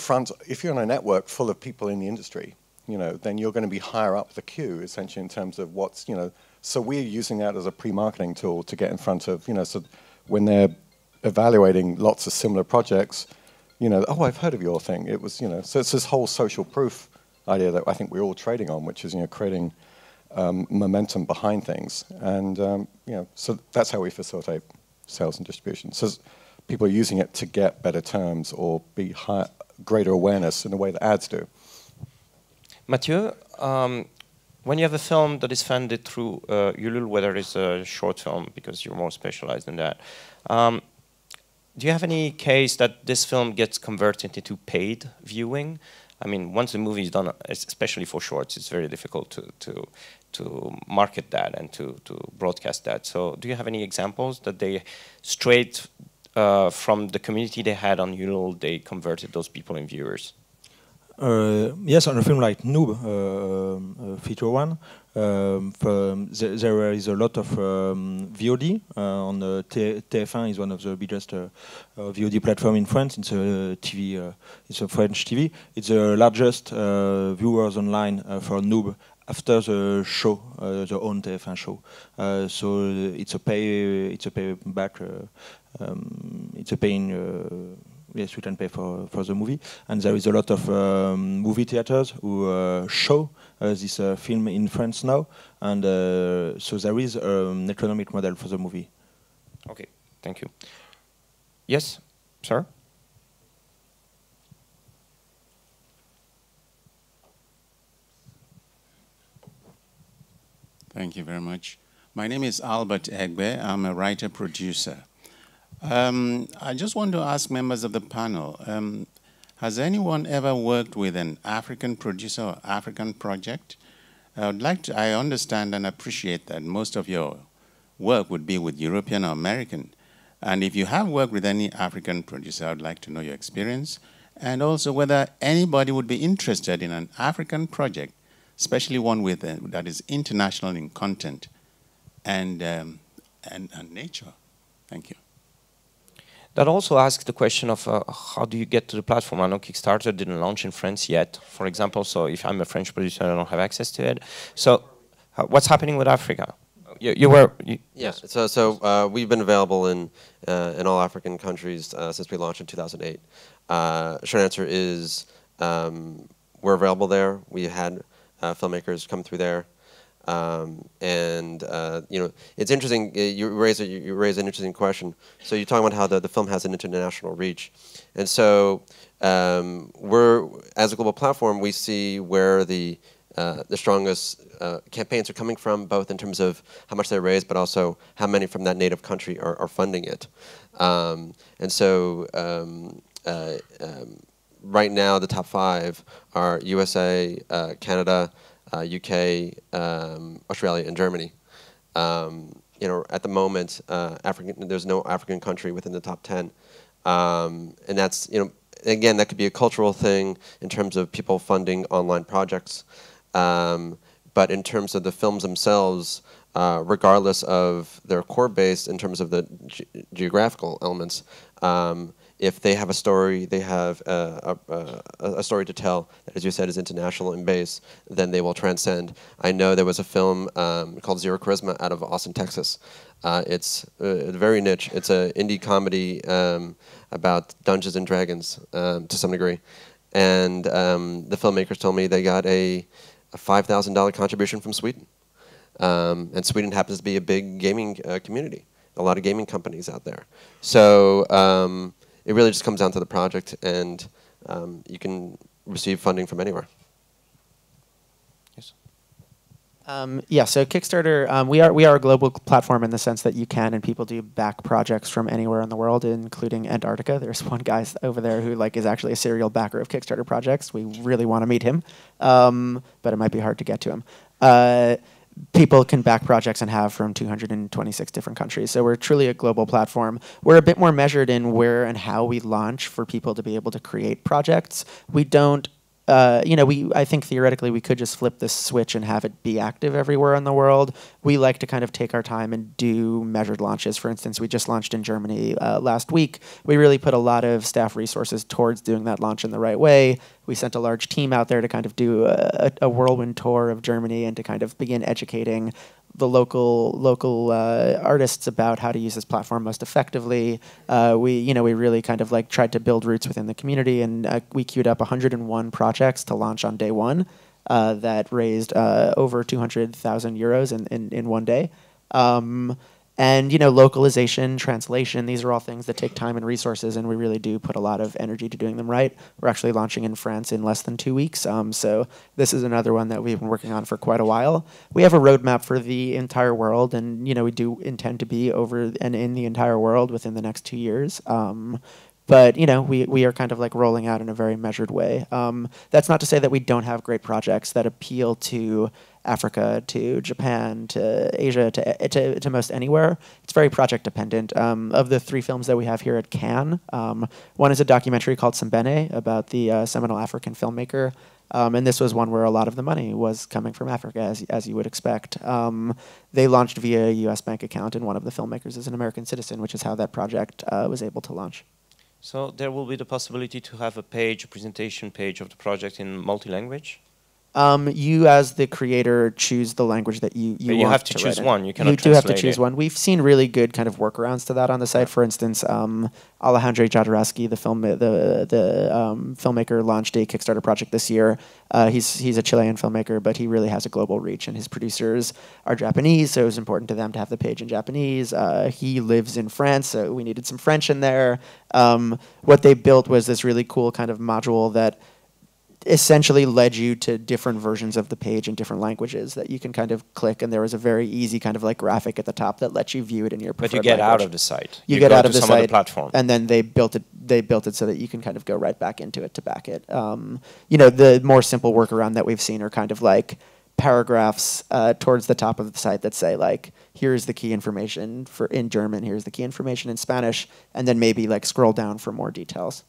a network full of people in the industry, then you're going to be higher up the queue, essentially, in terms of what's, so we're using that as a pre-marketing tool to get in front of, so when they're evaluating lots of similar projects, oh, I've heard of your thing. It was, so it's this whole social proof idea that I think we're all trading on, which is, creating momentum behind things. And, so that's how we facilitate sales and distribution. So people are using it to get better terms or be greater awareness in the way that ads do. Mathieu, when you have a film that is funded through Ulule, whether it's a short film, because you're more specialized in that, do you have any case that this film gets converted into paid viewing? I mean, once the movie is done, especially for shorts, it's very difficult to market that and to broadcast that. So do you have any examples that they straight from the community they had on Ulule, they converted those people in viewers? Yes, on a film like Noob, feature one, there is a lot of VOD. On TF1 is one of the biggest VOD platform in France. It's a TV, it's a French TV. It's the largest viewers online for Noob after the show, the own TF1 show. So it's a payback. It's a paying. Yes, we can pay for the movie, and there is a lot of movie theaters who show this film in France now, and so there is an economic model for the movie. Okay, thank you. Yes, sir? Thank you very much. My name is Albert Egbe. I'm a writer-producer. I just want to ask members of the panel, has anyone ever worked with an African producer or African project? I understand and appreciate that most of your work would be with European or American. And if you have worked with any African producer, I'd like to know your experience. And also whether anybody would be interested in an African project, especially one with that is international in content and nature. Thank you. That also asks the question of how do you get to the platform? I know Kickstarter didn't launch in France yet, for example, so if I'm a French producer, I don't have access to it. So what's happening with Africa? Yes. So we've been available in all African countries since we launched in 2008. Short answer is were available there. We had filmmakers come through there. It's interesting. You raise an interesting question. So you're talking about how the film has an international reach, and so we're, as a global platform, we see where the strongest campaigns are coming from, both in terms of how much they raise, but also how many from that native country are funding it. Right now, the top 5 are USA, Canada, UK, Australia, and Germany. At the moment, there's no African country within the top 10, and that's again, that could be a cultural thing in terms of people funding online projects, but in terms of the films themselves, regardless of their core base in terms of the geographical elements. If they have a story, they have a story to tell that, as you said, is international in base, then they will transcend. I know there was a film called Zero Charisma out of Austin, Texas. It's very niche. It's an indie comedy about Dungeons and Dragons to some degree. And the filmmakers told me they got a $5,000 contribution from Sweden. And Sweden happens to be a big gaming community. A lot of gaming companies out there. So it really just comes down to the project, and you can receive funding from anywhere. Yes. Yeah. So Kickstarter, we are a global platform in the sense that you can and people do back projects from anywhere in the world, including Antarctica. There's one guy over there who is actually a serial backer of Kickstarter projects. We really want to meet him, but it might be hard to get to him. People can back projects and have from 226 different countries. So we're truly a global platform. We're a bit more measured in where and how we launch for people to be able to create projects. We don't, I think theoretically we could just flip this switch and have it be active everywhere in the world. We like to kind of take our time and do measured launches. For instance, we just launched in Germany last week. We really put a lot of staff resources towards doing that launch in the right way. We sent a large team out there to kind of do a whirlwind tour of Germany and to kind of begin educating the local artists about how to use this platform most effectively. We really kind of tried to build roots within the community, and we queued up 101 projects to launch on day one that raised over 200,000 euros in one day. And localization, translation, these are all things that take time and resources, and we really do put a lot of energy to doing them right. We're actually launching in France in less than 2 weeks, so this is another one that we've been working on for quite a while. We have a roadmap for the entire world, and we do intend to be over and in the entire world within the next 2 years. But we are kind of rolling out in a very measured way. That's not to say that we don't have great projects that appeal to Africa, to Japan, to Asia, to most anywhere. It's very project dependent. Of the 3 films that we have here at Cannes, one is a documentary called Sembene about the seminal African filmmaker. And this was one where a lot of the money was coming from Africa, as you would expect. They launched via a US bank account, and one of the filmmakers is an American citizen, which is how that project was able to launch. So there will be the possibility to have a presentation page of the project in multi-language? You, as the creator, choose the language that you want. You have to choose one. You cannot You do have to translate choose it. one. We've seen really good kind of workarounds to that on the site. For instance, Alejandro Jodorowsky, the filmmaker, launched a Kickstarter project this year. He's a Chilean filmmaker, but he really has a global reach, and his producers are Japanese, so it was important to them to have the page in Japanese. He lives in France, so we needed some French in there. What they built was this really cool kind of module that essentially led you to different versions of the page in different languages that you can kind of click, and there was a very easy kind of graphic at the top that lets you view it in your preferred But you get language. out of the site. You get out of the some site, other platform. and then they built it so that you can kind of go right back into it to back it. The more simple workaround that we've seen are kind of paragraphs towards the top of the site that say here's the key information in German, here's the key information in Spanish, and then maybe scroll down for more details.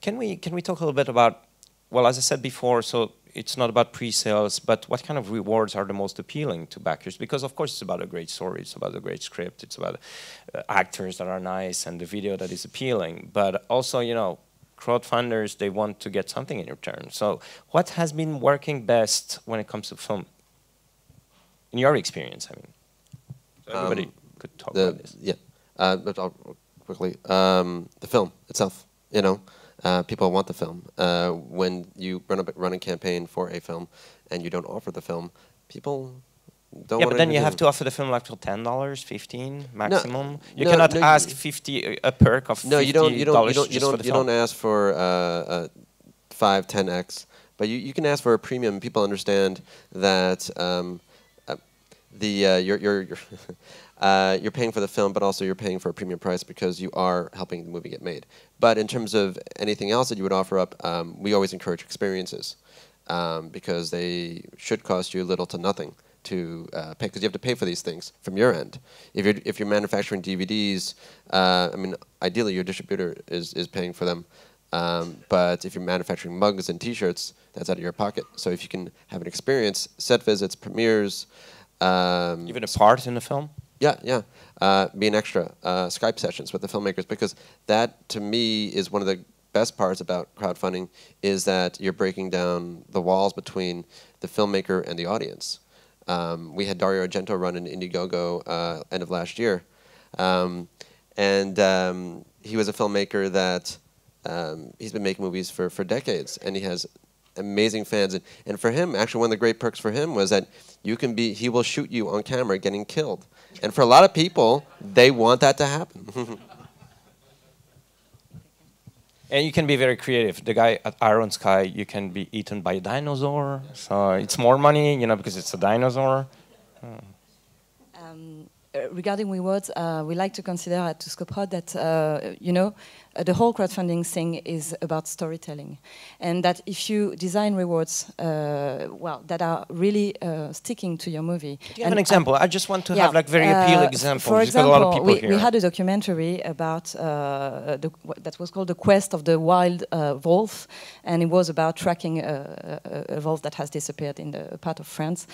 Can we talk a little bit about, well, as I said before, so it's not about pre-sales, but what kind of rewards are the most appealing to backers? Because of course it's about a great story, it's about a great script, it's about actors that are nice and the video that is appealing. But also, crowdfunders, they want to get something in return. So what has been working best when it comes to film? In your experience, I mean. So everybody could talk about this. Yeah, but I'll quickly. The film itself, People want the film. When you run a campaign for a film and you don't offer the film, people don't. Yeah, want but then you anything. have to offer the film like for $10, 15 maximum. You no, cannot no, ask 50 a perk of $50 No, you don't. for the You film. don't ask for 5, 10x, but you can ask for a premium. People understand that you're paying for the film, but also you're paying for a premium price because you are helping the movie get made. But in terms of anything else that you would offer up, we always encourage experiences because they should cost you little to nothing to pay, because you have to pay for these things from your end. If you're manufacturing DVDs, I mean, ideally your distributor is paying for them. But if you're manufacturing mugs and T-shirts, that's out of your pocket. So if you can have an experience, set visits, premieres, even a part in the film. Yeah. Be an extra. Skype sessions with the filmmakers, because that to me is one of the best parts about crowdfunding, is that you're breaking down the walls between the filmmaker and the audience. We had Dario Argento run an Indiegogo end of last year, and he was a filmmaker that he's been making movies for decades, and he has amazing fans. And for him, actually, one of the great perks for him was that he will shoot you on camera getting killed. And for a lot of people, they want that to happen. And you can be very creative. The guy at Iron Sky, you can be eaten by a dinosaur. So it's more money, because it's a dinosaur. Regarding rewards, we like to consider at Tuscoprod that, the whole crowdfunding thing is about storytelling. And that if you design rewards, that are really sticking to your movie. Do you have an example? I just want to have very appealing examples. For example, a lot of people here. We had a documentary about, that was called The Quest of the Wild Wolf. And it was about tracking a wolf that has disappeared in a part of France.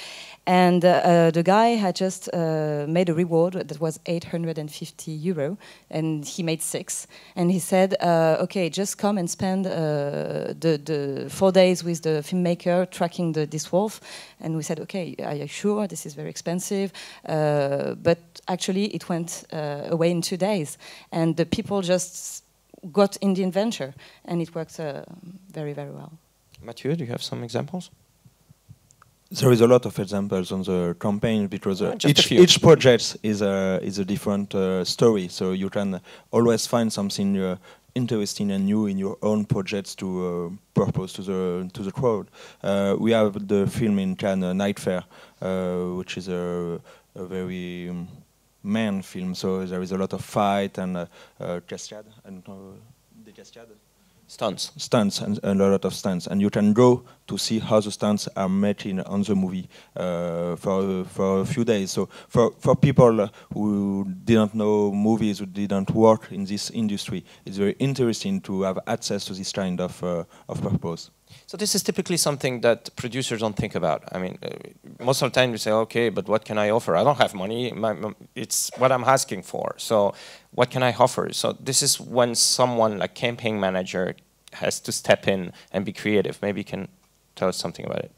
And the guy had just made a reward that was €850, and he made 6. And he said, okay, just come and spend the 4 days with the filmmaker tracking this wolf. And we said, okay, are you sure? This is very expensive. But actually, it went away in 2 days. And the people just got in the adventure. And it worked very, very well. Mathieu, do you have some examples? There is a lot of examples on the campaign, because each project is a different story. So you can always find something interesting and new in your own projects to propose to the crowd. We have the film in Cannes, Night Fair, which is a very man film. So there is a lot of fight and cascade and the cascade. Stunts and a lot of stunts, and you can go to see how the stunts are made on the movie for a few days. So for people who didn't know movies, who didn't work in this industry, it's very interesting to have access to this kind of purpose. So this is typically something that producers don't think about. I mean, most of the time you say, okay, but what can I offer? I don't have money. It's what I'm asking for. So what can I offer? So this is when someone like campaign manager has to step in and be creative. Maybe you can tell us something about it.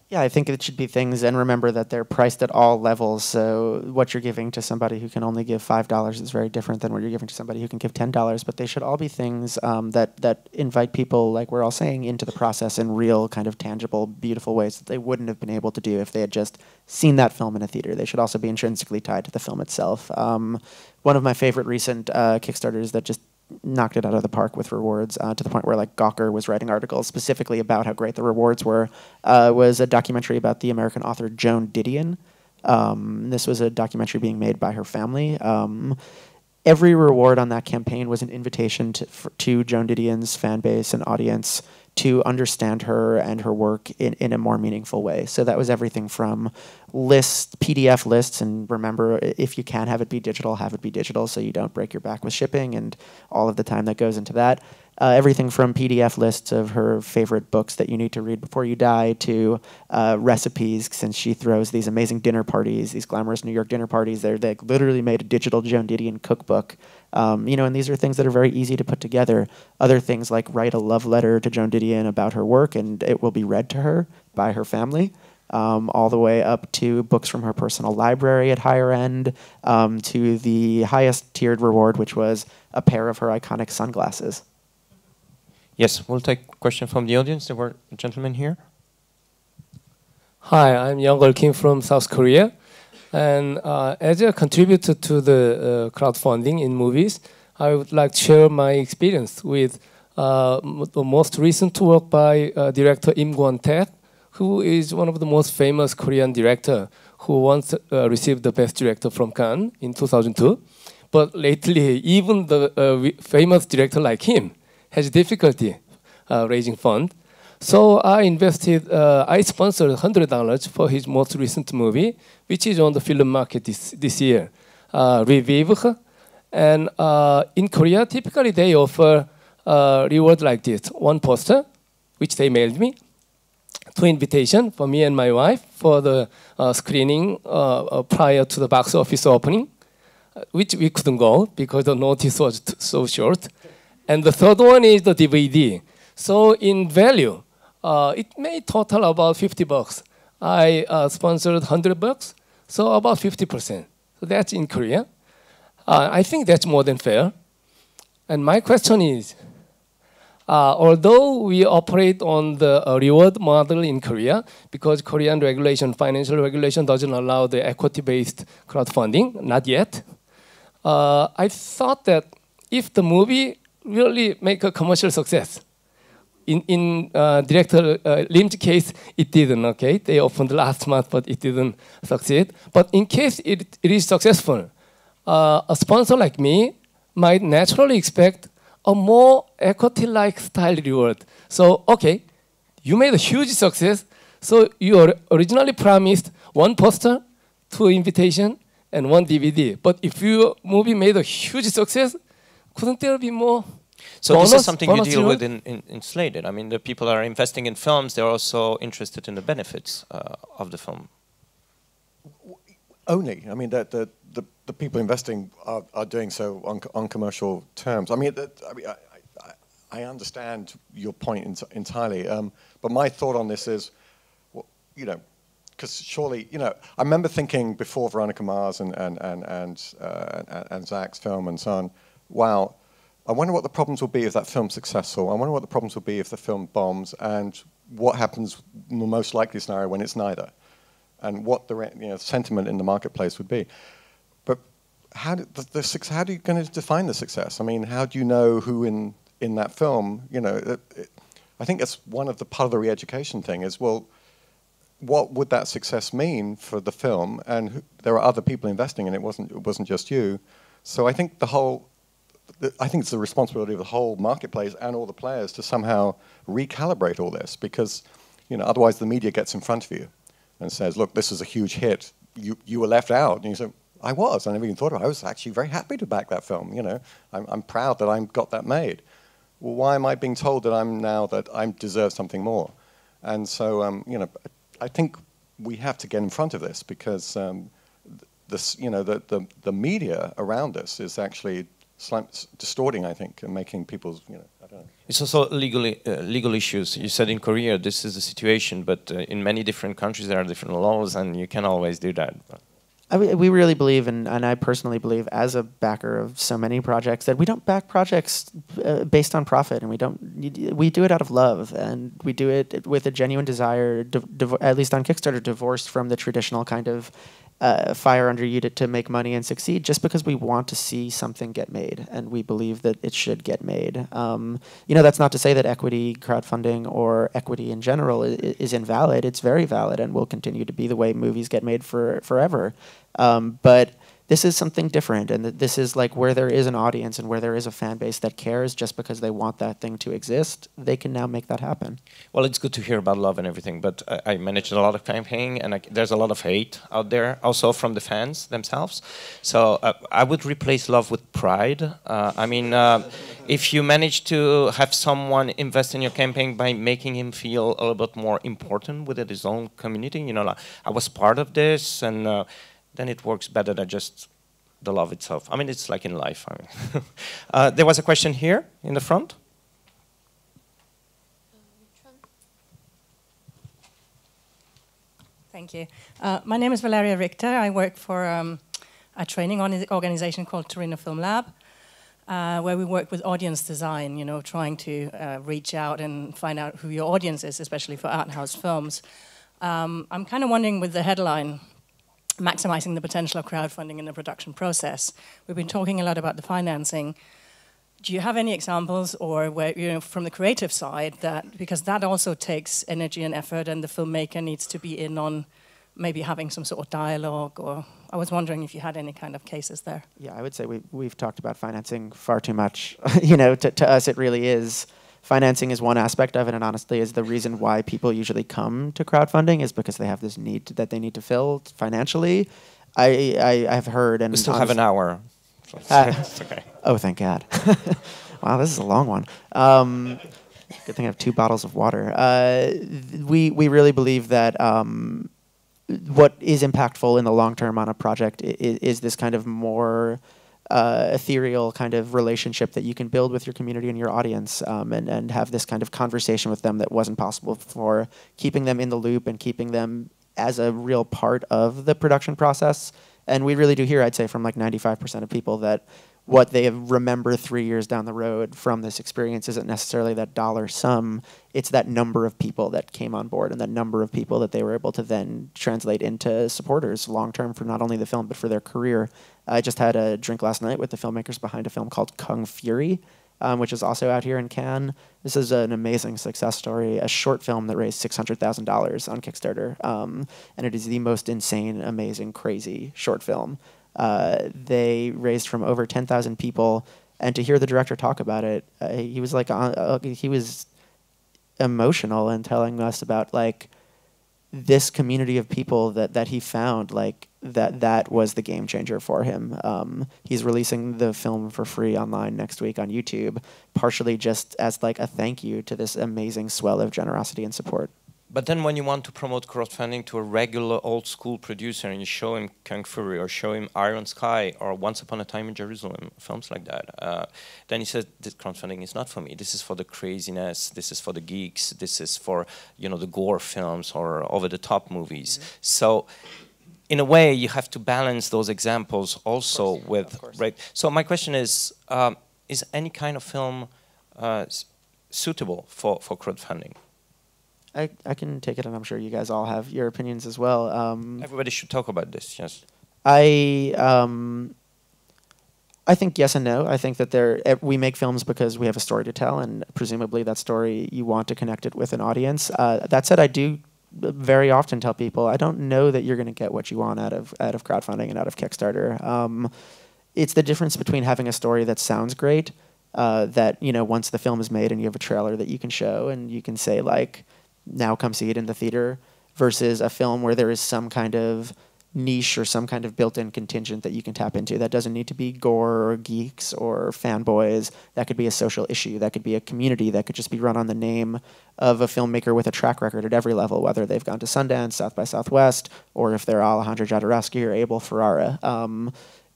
Yeah, I think it should be things, and remember that they're priced at all levels. So what you're giving to somebody who can only give $5 is very different than what you're giving to somebody who can give $10. But they should all be things that invite people, like we're all saying, into the process in real, kind of tangible, beautiful ways that they wouldn't have been able to do if they had just seen that film in a theater. They should also be intrinsically tied to the film itself. One of my favorite recent Kickstarters that just knocked it out of the park with rewards, to the point where like Gawker was writing articles specifically about how great the rewards were, was a documentary about the American author Joan Didion. This was a documentary being made by her family. Every reward on that campaign was an invitation to Joan Didion's fan base and audience to understand her and her work in a more meaningful way. So that was everything from PDF lists, and remember, if you can have it be digital so you don't break your back with shipping and all of the time that goes into that. Everything from PDF lists of her favorite books that you need to read before you die to recipes, since she throws these amazing dinner parties, these glamorous New York dinner parties. They literally made a digital Joan Didion cookbook. And these are things that are very easy to put together. Other things like write a love letter to Joan Didion about her work, and it will be read to her by her family. All the way up to books from her personal library at higher end, to the highest tiered reward, which was a pair of her iconic sunglasses. Yes, we'll take a question from the audience. There were a gentleman here. Hi, I'm Young Kim from South Korea. And as a contributor to the crowdfunding in movies, I would like to share my experience with the most recent work by director Im Kwon-taek, who is one of the most famous Korean director who once received the Best Director from Cannes in 2002. But lately, even the famous director like him has difficulty raising funds. So I sponsored $100 for his most recent movie, which is on the film market this year, Revivre. And in Korea, typically they offer reward like this: one poster, which they mailed me, two invitations for me and my wife for the screening prior to the box office opening, which we couldn't go because the notice was so short. And the third one is the DVD. So in value, it may total about $50. I sponsored $100, so about 50%. So that's in Korea. I think that's more than fair. And my question is, although we operate on the reward model in Korea, because Korean regulation, financial regulation doesn't allow the equity-based crowdfunding, not yet, I thought that if the movie really make a commercial success, in director Lim's case, it didn't, okay? They opened last month, but it didn't succeed. But in case it is successful, a sponsor like me might naturally expect a more equity-like style reward. So, okay, you made a huge success, so you originally promised one poster, two invitation, and one DVD. But if your movie made a huge success, couldn't there be more? So this is something you deal with in Slated. I mean, the people that are investing in films, they're also interested in the benefits of the film. Only. I mean, the people investing are doing so on commercial terms. I mean, I understand your point entirely. But my thought on this is, well, you know, because surely, you know, I remember thinking before Veronica Mars and Zach's film and so on, wow, I wonder what the problems will be if that film's successful. I wonder what the problems will be if the film bombs, and what happens in the most likely scenario when it's neither, and what the sentiment in the marketplace would be. But how are you going to define the success? I mean, how do you know who in that film? You know, I think that's one of the part of the re-education thing is, well, what would that success mean for the film? And there are other people investing in it. It wasn't just you. So I think I think it's the responsibility of the whole marketplace and all the players to somehow recalibrate all this, because, you know, otherwise the media gets in front of you and says, look, this is a huge hit. You were left out. And you say, I never even thought of it. I was actually very happy to back that film. You know, I'm proud that I got that made. Well, why am I being told that I deserve something more? And so, you know, I think we have to get in front of this, because the media around us is actually distorting, I think, and making people's, you know, I don't know. It's also legal issues. You said in Korea this is the situation, but in many different countries there are different laws, and you can't always do that. We really believe, and I personally believe, as a backer of so many projects, that we don't back projects based on profit, and we do it out of love, and we do it with a genuine desire, at least on Kickstarter, divorced from the traditional kind of fire under you to make money and succeed, just because we want to see something get made, and we believe that it should get made. You know, that's not to say that equity crowdfunding or equity in general is invalid. It's very valid and will continue to be the way movies get made forever. But this is something different, and this is like where there is an audience and where there is a fan base that cares just because they want that thing to exist, they can now make that happen. Well, it's good to hear about love and everything, but I managed a lot of campaigning, and there's a lot of hate out there, also from the fans themselves. So I would replace love with pride. I mean, if you manage to have someone invest in your campaign by making him feel a little bit more important within his own community, you know, like, I was part of this, and then it works better than just the love itself. I mean, it's like in life. I mean. There was a question here in the front. Thank you. My name is Valeria Richter. I work for a training organization called Torino Film Lab. where we work with audience design, you know, trying to reach out and find out who your audience is, especially for art house films. I'm kind of wondering, with the headline, maximizing the potential of crowdfunding in the production process. We've been talking a lot about the financing. Do you have any examples, or where, you know, from the creative side, that, because that also takes energy and effort, and the filmmaker needs to be in on maybe having some sort of dialogue? Or I was wondering if you had any kind of cases there. Yeah, I would say we've talked about financing far too much. You know, to us it really is. Financing is one aspect of it, and honestly is the reason why people usually come to crowdfunding, is because they have this need that they need to fill financially. I have heard, and we still have an hour. It's okay. Oh, thank God. Wow, this is a long one. Good thing I have 2 bottles of water. We really believe that what is impactful in the long term on a project is this kind of more ethereal kind of relationship that you can build with your community and your audience, and have this kind of conversation with them that wasn't possible before, keeping them in the loop and keeping them as a real part of the production process. And we really do hear, I'd say, from like 95% of people that what they remember 3 years down the road from this experience isn't necessarily that dollar sum, it's that number of people that came on board and that number of people that they were able to then translate into supporters long-term for not only the film but for their career. I just had a drink last night with the filmmakers behind a film called Kung Fury, which is also out here in Cannes. This is an amazing success story, a short film that raised $600,000 on Kickstarter, and it is the most insane, amazing, crazy short film. They raised from over 10,000 people, and to hear the director talk about it, he was like, he was emotional and telling us about like this community of people that he found, like that was the game changer for him. He's releasing the film for free online next week on YouTube, partially just as like a thank you to this amazing swell of generosity and support. But then when you want to promote crowdfunding to a regular old school producer and you show him Kung Fury or show him Iron Sky or Once Upon a Time in Jerusalem, films like that, then he says, this crowdfunding is not for me. This is for the craziness. This is for the geeks. This is for, you know, the gore films or over-the-top movies. Mm-hmm. So in a way, you have to balance those examples also with, right? So my question is any kind of film suitable for crowdfunding? I can take it, and I'm sure you guys all have your opinions as well. Everybody should talk about this, yes. I think yes and no. I think that we make films because we have a story to tell, and presumably that story, you want to connect it with an audience. That said, I do very often tell people, I don't know that you're going to get what you want out of crowdfunding and out of Kickstarter. It's the difference between having a story that sounds great, that, you know, once the film is made and you have a trailer that you can show and you can say, like, now come see it in the theater, versus a film where there is some kind of niche or some kind of built-in contingent that you can tap into. That doesn't need to be gore or geeks or fanboys. That could be a social issue. That could be a community. That could just be run on the name of a filmmaker with a track record at every level, whether they've gone to Sundance, South by Southwest, or if they're Alejandro Jodorowsky or Abel Ferrara.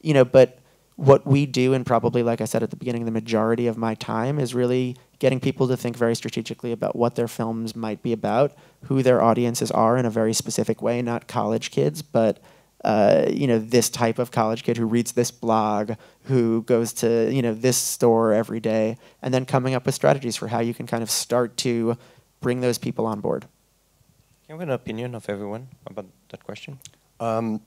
You know, but what we do, and probably, like I said at the beginning, the majority of my time is really getting people to think very strategically about what their films might be about, who their audiences are in a very specific way, not college kids, but you know, this type of college kid who reads this blog, who goes to, you know, this store every day, and then coming up with strategies for how you can kind of start to bring those people on board. Can you have an opinion of everyone about that question? A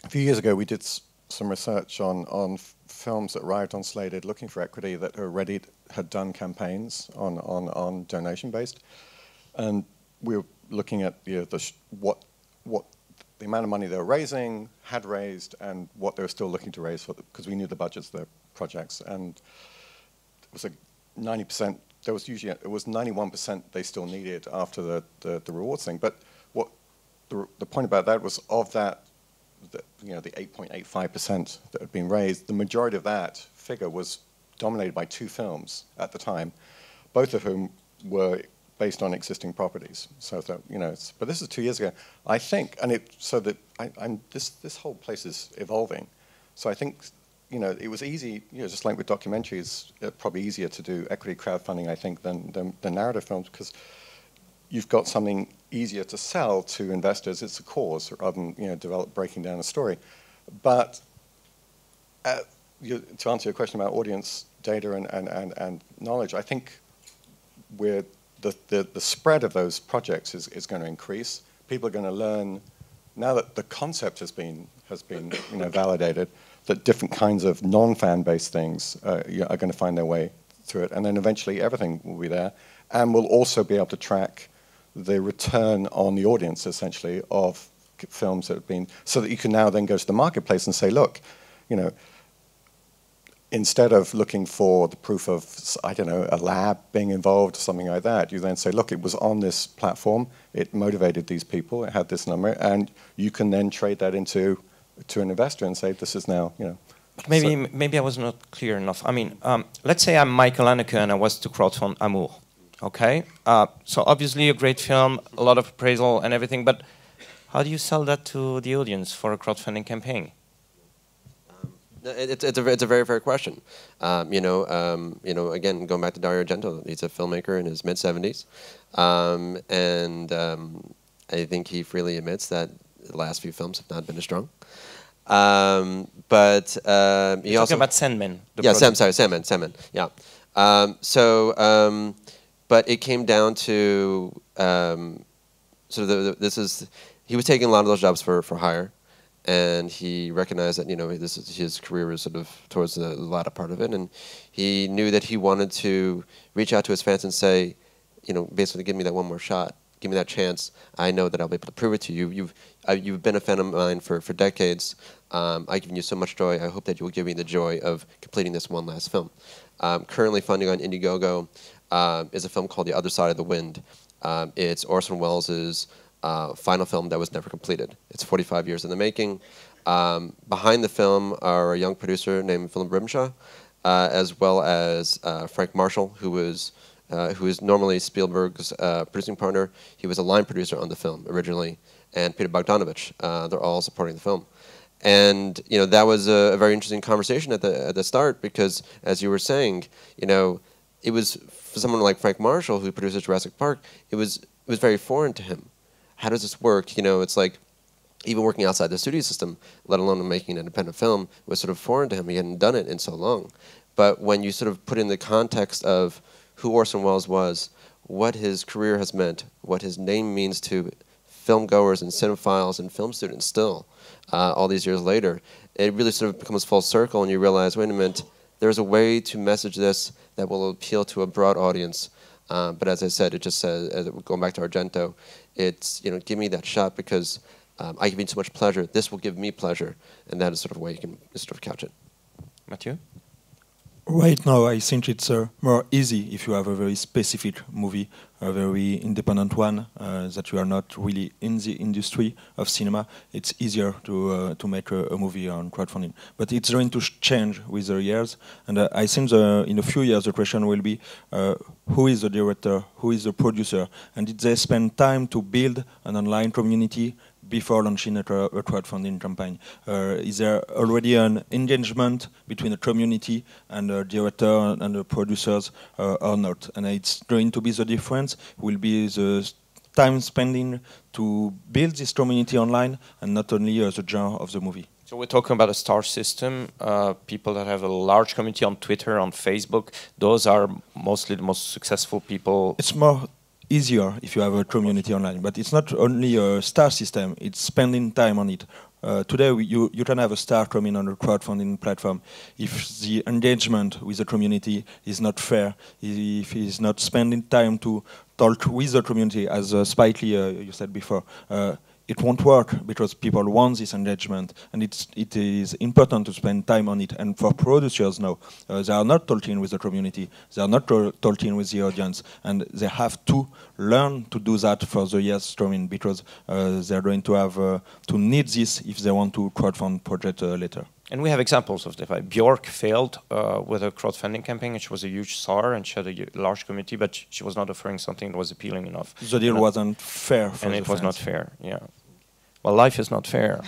few years ago, we did some research on films that arrived on Slated looking for equity that already had done campaigns on donation based, and we were looking at, you know, what the amount of money they were raising, had raised, and what they were still looking to raise for, because we knew the budgets of their projects, and it was like 90%. There was usually it was 91% they still needed after the rewards thing. But what the point about that was, of that, you know, the 8.85% that had been raised, the majority of that figure was dominated by 2 films at the time, both of whom were based on existing properties. So that, you know, but this is 2 years ago. I think, and this whole place is evolving. So I think, you know, it was easy, you know, just like with documentaries, probably easier to do equity crowdfunding, I think, than narrative films, because you've got something easier to sell to investors. It's a cause rather than, you know, breaking down a story. But to answer your question about audience data and knowledge, I think the spread of those projects is going to increase. People are going to learn, now that the concept has been validated, that different kinds of non-fan-based things are going to find their way through it, and then eventually everything will be there, and we'll also be able to track the return on the audience, essentially, of films that have been, so that you can now then go to the marketplace and say, look, instead of looking for the proof of, I don't know, a lab being involved or something like that, you then say, look, it was on this platform, it motivated these people, it had this number, and you can then trade that to an investor and say, this is now, Maybe I was not clear enough. I mean, let's say I'm Michael Haneke and I was to crowdfund Amour, okay? So obviously a great film, a lot of appraisal and everything, but how do you sell that to the audience for a crowdfunding campaign? It's a very fair question. Again, going back to Dario Argento, he's a filmmaker in his mid-70s, and I think he freely admits that the last few films have not been as strong. But he You're also talking about Sandman. Sandman. Yeah. But it came down to he was taking a lot of those jobs for hire. And he recognized that his career was sort of towards the latter part of it, and he knew that he wanted to reach out to his fans and say, basically, give me that one more shot, give me that chance. I know that I'll be able to prove it to you. You've been a fan of mine for decades. I've given you so much joy. I hope that you will give me the joy of completing this one last film. Currently funding on Indiegogo is a film called The Other Side of the Wind. It's Orson Welles' final film that was never completed. It's 45 years in the making. Behind the film are a young producer named Philip Grimshaw, as well as Frank Marshall, who is normally Spielberg's producing partner. He was a line producer on the film originally, and Peter Bogdanovich. They're all supporting the film. And that was a very interesting conversation at the start, because as you were saying, it was for someone like Frank Marshall, who produces Jurassic Park, it was very foreign to him. How does this work? It's like even working outside the studio system, let alone making an independent film, was sort of foreign to him. He hadn't done it in so long. But when you sort of put in the context of who Orson Welles was, what his career has meant, what his name means to film goers and cinephiles and film students still, all these years later, it really sort of becomes full circle, and you realize, wait a minute, there's a way to message this that will appeal to a broad audience. But as I said, it just says, going back to Argento, it's, give me that shot because I give you so much pleasure. This will give me pleasure. And that is sort of a way you can sort of couch it. Mathieu? Right now, I think it's more easy if you have a very specific movie, a very independent one, that you are not really in the industry of cinema. It's easier to make a movie on crowdfunding. But it's going to change with the years. And I think in a few years, the question will be, who is the director, who is the producer? And did they spend time to build an online community before launching a crowdfunding campaign? Is there already an engagement between the community and the director and the producers or not? And it's going to be the difference, will be the time spending to build this community online and not only the genre of the movie. So we're talking about a star system, people that have a large community on Twitter, on Facebook. Those are mostly the most successful people. It's more easier if you have a community online, but it's not only a star system, it's spending time on it. Today you can have a star coming on a crowdfunding platform. If the engagement with the community is not fair, if he's not spending time to talk with the community, as Spike Lee you said before, it won't work because people want this engagement, and it is important to spend time on it. And for producers now, they are not talking with the community, they are not talking with the audience, and they have to learn to do that for the years coming, because they are going to have to need this if they want to crowdfund project later. And we have examples of that. Björk failed with a crowdfunding campaign, and she was a huge star, and she had a large community, but she was not offering something that was appealing enough. The deal wasn't fair for and the it was fans. not fair, yeah. Well, life is not fair.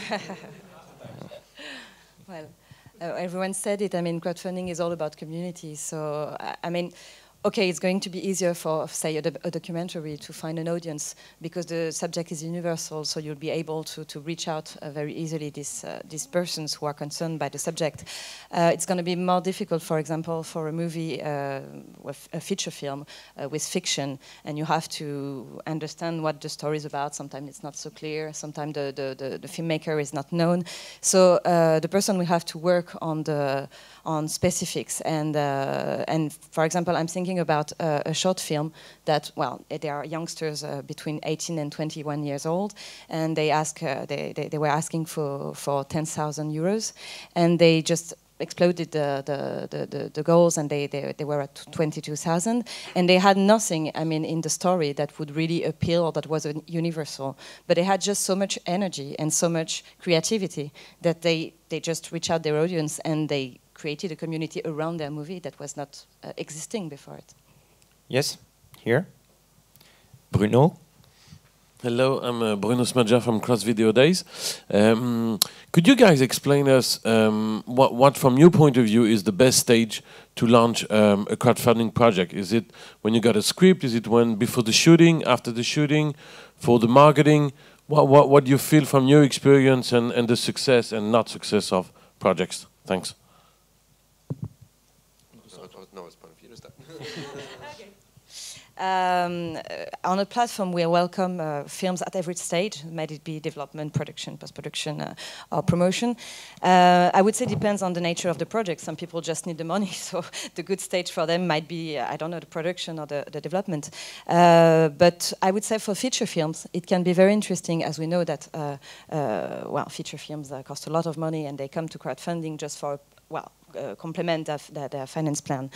Well, everyone said it. I mean, crowdfunding is all about community. So, I mean, okay, it's going to be easier for, say, a documentary to find an audience because the subject is universal, so you'll be able to reach out very easily these persons who are concerned by the subject. It's going to be more difficult, for example, for a movie, with a feature film with fiction, and you have to understand what the story is about. Sometimes it's not so clear, sometimes the filmmaker is not known. So the person will have to work on specifics, and for example, I'm thinking about a short film that, well, there are youngsters between 18 and 21 years old, and they were asking for 10,000 euros, and they just exploded the goals, and they were at 22,000, and they had nothing, I mean, in the story that would really appeal or that was universal, but they had just so much energy and so much creativity that they just reached out their audience, and they created a community around their movie that was not existing before it. Yes, here. Bruno? Hello, I'm Bruno Smadja from Cross Video Days. Could you guys explain us what, from your point of view, is the best stage to launch a crowdfunding project? Is it when you got a script? Is it when before the shooting, after the shooting, for the marketing? What do you feel from your experience and the success and not success of projects? Thanks. No, it's fine if you just on a platform, we welcome films at every stage, may it be development, production, post-production, or promotion. I would say it depends on the nature of the project. Some people just need the money, so the good stage for them might be, I don't know, the production or the development. But I would say for feature films, it can be very interesting, as we know that, well, feature films cost a lot of money, and they come to crowdfunding just for, well, complement their finance plan.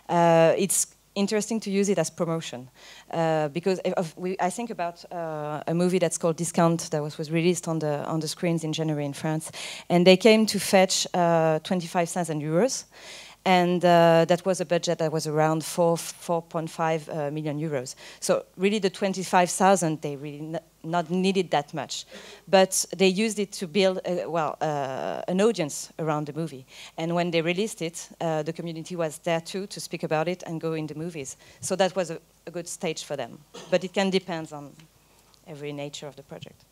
It's interesting to use it as promotion because I think about a movie that's called Discount that was released on the screens in January in France, and they came to fetch 25,000 euros, and that was a budget that was around 4.5 million euros. So really, the 25,000 they really not needed that much, but they used it to build an audience around the movie. And when they released it, the community was there too to speak about it and go in the movies. So that was a good stage for them. But it can depend on every nature of the project.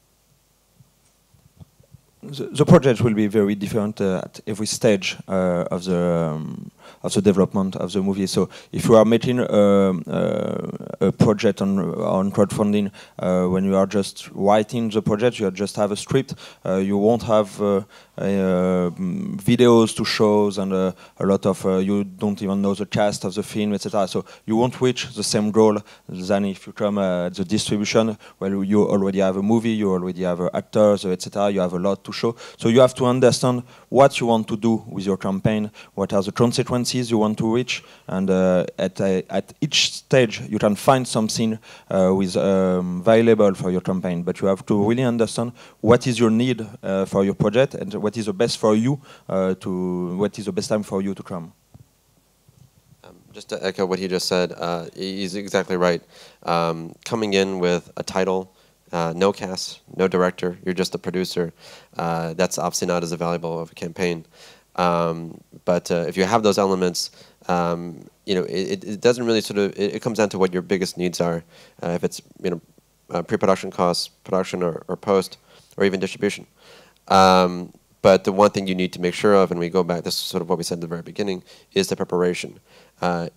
The project will be very different at every stage of the development of the movie. So if you are making a project on crowdfunding, when you are just writing the project, you just have a script. You won't have videos to show, and a lot of you don't even know the cast of the film, etc. So you won't reach the same goal than if you come at the distribution, where you already have a movie, you already have actors, etc. You have a lot to show. So you have to understand what you want to do with your campaign, what are the consequences you want to reach, and at each stage you can find something with valuable for your campaign. But you have to really understand what is your need for your project and what is the best for you what is the best time for you to come. Just to echo what he just said, he's exactly right. Coming in with a title, no cast, no director, you're just a producer, that's obviously not as valuable of a campaign. But if you have those elements, you know, it doesn't really sort of, it comes down to what your biggest needs are. If it's, you know, pre-production costs, production or post, or even distribution. But the one thing you need to make sure of, and we go back, this is sort of what we said at the very beginning, is the preparation.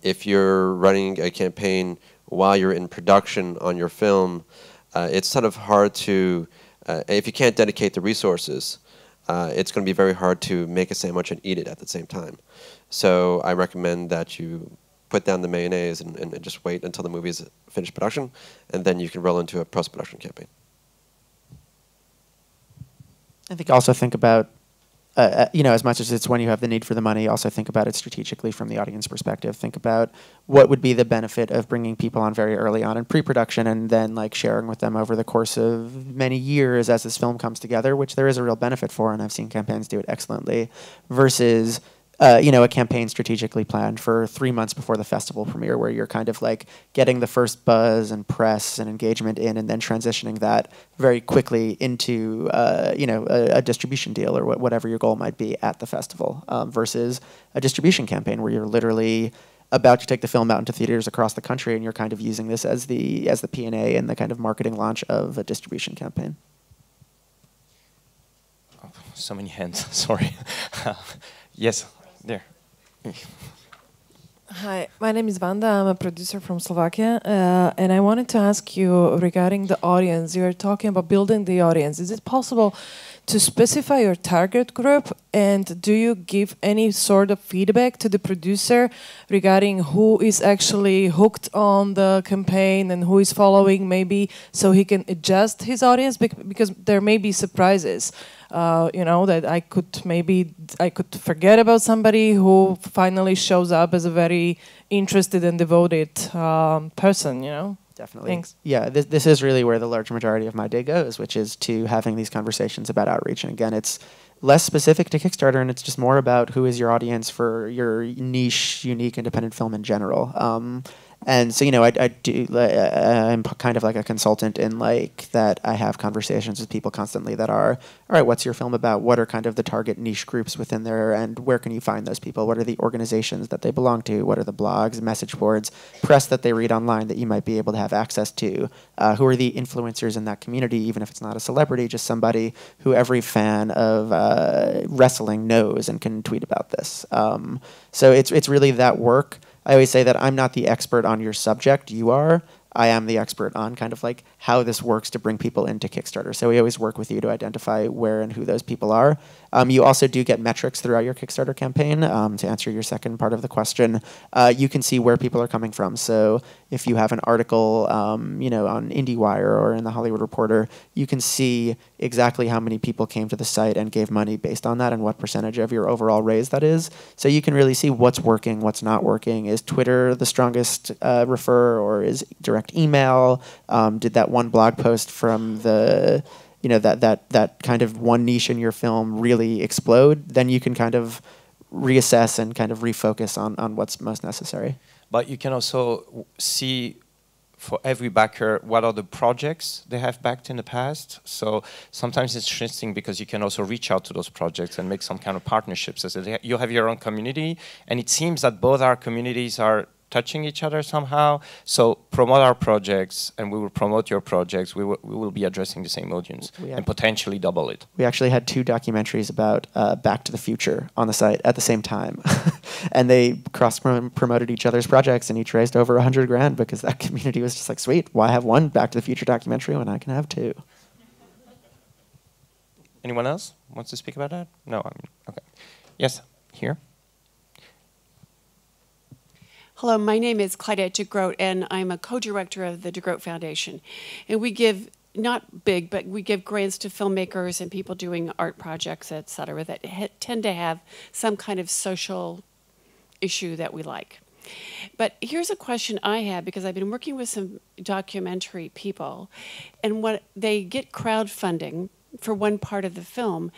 If you're running a campaign while you're in production on your film, it's sort of hard to, if you can't dedicate the resources, it's going to be very hard to make a sandwich and eat it at the same time. So I recommend that you put down the mayonnaise and just wait until the movie's finished production, and then you can roll into a post-production campaign. I think also think about, you know, as much as it's when you have the need for the money, also think about it strategically from the audience perspective. Think about what would be the benefit of bringing people on very early on in pre-production and then like sharing with them over the course of many years as this film comes together, which there is a real benefit for, and I've seen campaigns do it excellently, versus you know, a campaign strategically planned for 3 months before the festival premiere, where you're kind of like getting the first buzz and press and engagement in, and then transitioning that very quickly into, you know, a distribution deal or whatever your goal might be at the festival, versus a distribution campaign where you're literally about to take the film out into theaters across the country, and you're kind of using this as the P&A and the kind of marketing launch of a distribution campaign. Oh, so many hands. Sorry. Yes, there. Hi, my name is Vanda. I'm a producer from Slovakia, and I wanted to ask you regarding the audience. You're talking about building the audience. Is it possible to specify your target group, and do you give any sort of feedback to the producer regarding who is actually hooked on the campaign and who is following, maybe so he can adjust his audience? Because there may be surprises. You know, that I could forget about somebody who finally shows up as a very interested and devoted person, you know? Definitely. Thanks. Yeah, this is really where the large majority of my day goes, which is to having these conversations about outreach. And again, it's less specific to Kickstarter, and it's just more about who is your audience for your niche, unique, independent film in general. And so, you know, I'm kind of like a consultant in like that. I have conversations with people constantly that are, all right, what's your film about? What are kind of the target niche groups within there, and where can you find those people? What are the organizations that they belong to? What are the blogs, message boards, press that they read online that you might be able to have access to? Who are the influencers in that community, even if it's not a celebrity, just somebody who every fan of wrestling knows and can tweet about this. So it's really that work. I always say that I'm not the expert on your subject, you are. I am the expert on kind of like how this works to bring people into Kickstarter. So we always work with you to identify where and who those people are. You also do get metrics throughout your Kickstarter campaign. To answer your second part of the question, you can see where people are coming from. So if you have an article, you know, on IndieWire or in the Hollywood Reporter, you can see exactly how many people came to the site and gave money based on that and what percentage of your overall raise that is. So you can really see what's working, what's not working. Is Twitter the strongest refer, or is direct email? Did that one blog post from the, you know, that kind of one niche in your film really explode? Then you can kind of reassess and kind of refocus on what's most necessary. But you can also see for every backer what are the projects they have backed in the past. So sometimes it's interesting because you can also reach out to those projects and make some kind of partnerships. So you have your own community, and it seems that both our communities are touching each other somehow. So promote our projects, and we will promote your projects. We will be addressing the same audience and potentially double it. We actually had 2 documentaries about Back to the Future on the site at the same time. And they cross-promoted each other's projects, and each raised over 100 grand because that community was just like, sweet, why have one Back to the Future documentary when I can have 2? Anyone else wants to speak about that? No, I mean, okay. Yes, here. Hello, my name is Claudette de Groot, and I'm a co-director of the de Groot Foundation. And we give, not big, but we give grants to filmmakers and people doing art projects, et cetera, that tend to have some kind of social issue that we like. But here's a question I have, because I've been working with some documentary people, and what they get crowdfunding for one part of the film,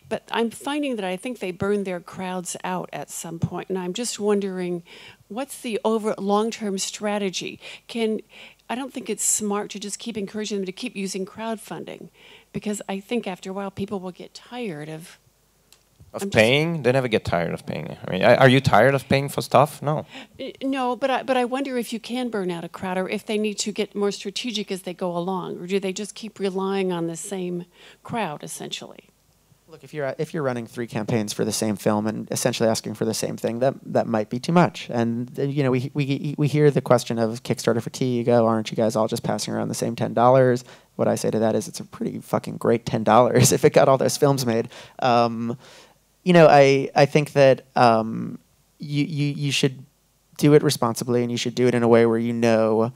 but I'm finding that I think they burn their crowds out at some point, and I'm just wondering, what's the long-term strategy? I don't think it's smart to just keep encouraging them to keep using crowdfunding, because I think after a while people will get tired of paying. They never get tired of paying. I mean, are you tired of paying for stuff? No. No, but I wonder if you can burn out a crowd, or if they need to get more strategic as they go along, or do they just keep relying on the same crowd essentially? Look, if you're running 3 campaigns for the same film and essentially asking for the same thing, that might be too much. And you know, we hear the question of Kickstarter fatigue. Oh, aren't you guys all just passing around the same $10? What I say to that is, it's a pretty fucking great $10 if it got all those films made. You know, I think that you should do it responsibly, and you should do it in a way where you know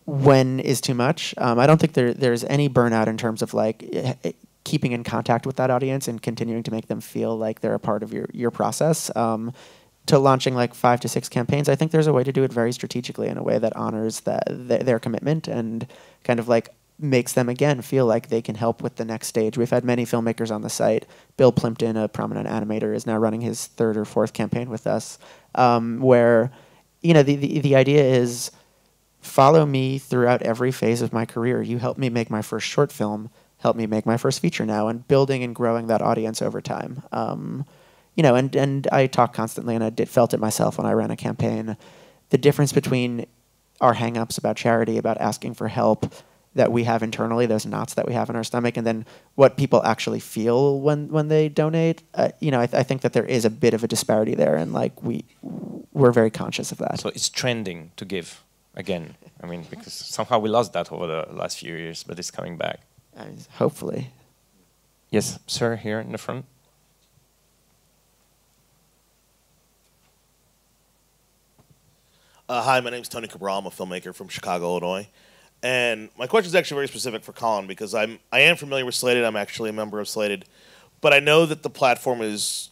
when is too much. I don't think there's any burnout in terms of like keeping in contact with that audience and continuing to make them feel like they're a part of your process. To launching like 5 to 6 campaigns, I think there's a way to do it very strategically in a way that honors their commitment and kind of like makes them, again, feel like they can help with the next stage. We've had many filmmakers on the site. Bill Plimpton, a prominent animator, is now running his 3rd or 4th campaign with us, where, you know, the idea is follow me throughout every phase of my career. You helped me make my first short film, help me make my first feature now, and building and growing that audience over time. you know, and I talk constantly, and I felt it myself when I ran a campaign. The difference between our hang-ups about charity, about asking for help that we have internally, those knots that we have in our stomach, and then what people actually feel when they donate. You know, I think that there is a bit of a disparity there, and like we're very conscious of that. So it's trending to give again. I mean, because somehow we lost that over the last few years, but it's coming back. Hopefully. Yes, sir, here in the front. Hi, my name's Tony Cabral. I'm a filmmaker from Chicago, Illinois. And my question is actually very specific for Colin because I am familiar with Slated. I'm actually a member of Slated. But I know that the platform is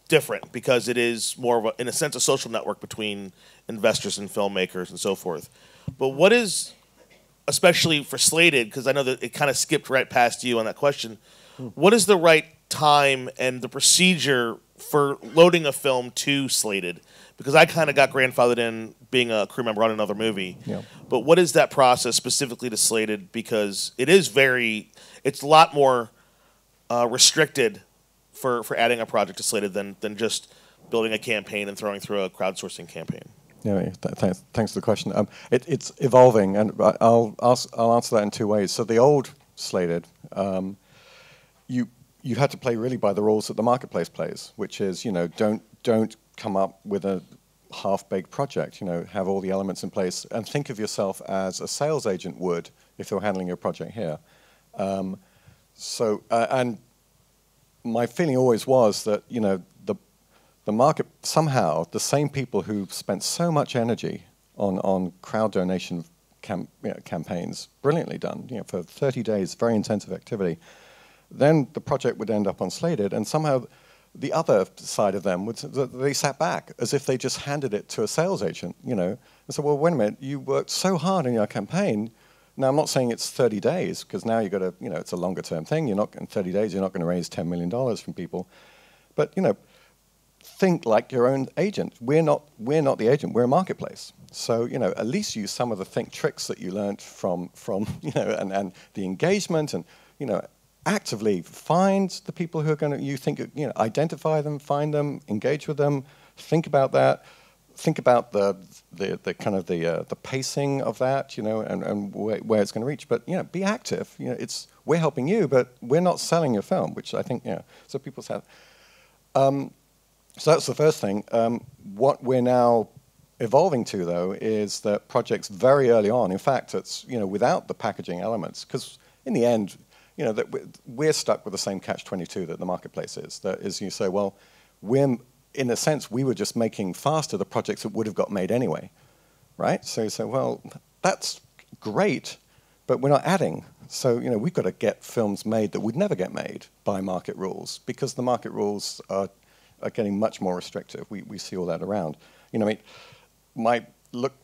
different because it is more of, in a sense, a social network between investors and filmmakers and so forth. But what is, especially for Slated, because I know that it kind of skipped right past you on that question, what is the right time and the procedure for loading a film to Slated? Because I kind of got grandfathered in being a crew member on another movie. Yeah. But what is that process specifically to Slated? Because it is it's a lot more restricted for adding a project to Slated than just building a campaign and throwing through a crowdsourcing campaign. Yeah, thanks for the question. It's evolving, and I'll answer that in two ways. So the old Slated, you had to play really by the rules that the marketplace plays, which is, you know, don't come up with a half-baked project. You know, have all the elements in place and think of yourself as a sales agent would if you're handling your project here. And my feeling always was that, you know, the market, somehow the same people who spent so much energy on crowd donation campaigns, brilliantly done, you know, for 30 days, very intensive activity, then the project would end up on Slated, and somehow the other side of them, they sat back as if they just handed it to a sales agent, you know, and said, well, wait a minute, you worked so hard in your campaign. Now, I'm not saying it's 30 days, because now you've got to, you know, it's a longer term thing. You're not, in 30 days, you're not going to raise $10 million from people. But, you know, think like your own agent. We're not the agent, we're a marketplace. So, you know, at least use some of the tricks that you learned from you know, and the engagement and, you know, actively find the people who are going to, you think, you know, identify them, find them, engage with them, think about that, think about the kind of the pacing of that, you know, and where it's going to reach. But, you know, be active. You know, we're helping you, but we're not selling your film, which I think, you know, so people say. So that's the first thing. What we're now evolving to, though, is that projects very early on, in fact, it's, you know, without the packaging elements, because in the end, you know, that we're stuck with the same catch-22 that the marketplace is. That is, you say, well, in a sense, we were just making faster the projects that would have got made anyway, right? So you say, well, that's great, but we're not adding. So, you know, we've got to get films made that would never get made by market rules, because the market rules are getting much more restrictive. We see all that around. You know, I mean,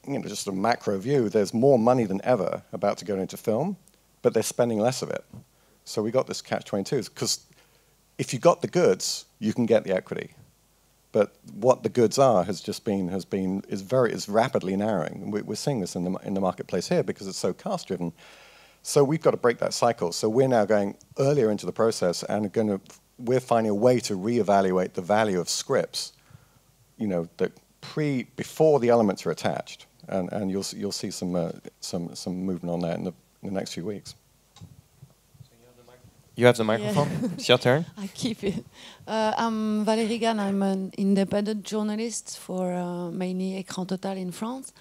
you know, just a macro view, there's more money than ever about to go into film, but they're spending less of it. So we got this catch-22, because if you got the goods, you can get the equity. But what the goods are is rapidly narrowing. We're seeing this in the marketplace here because it's so cast-driven. So we've got to break that cycle. So we're now going earlier into the process and we're finding a way to reevaluate the value of scripts, you know, that before the elements are attached, and you'll see some movement on that in the next few weeks. You have the microphone. Yeah. It's your turn. I keep it. I'm Valérie Gann. I'm an independent journalist for mainly Écran Total in France.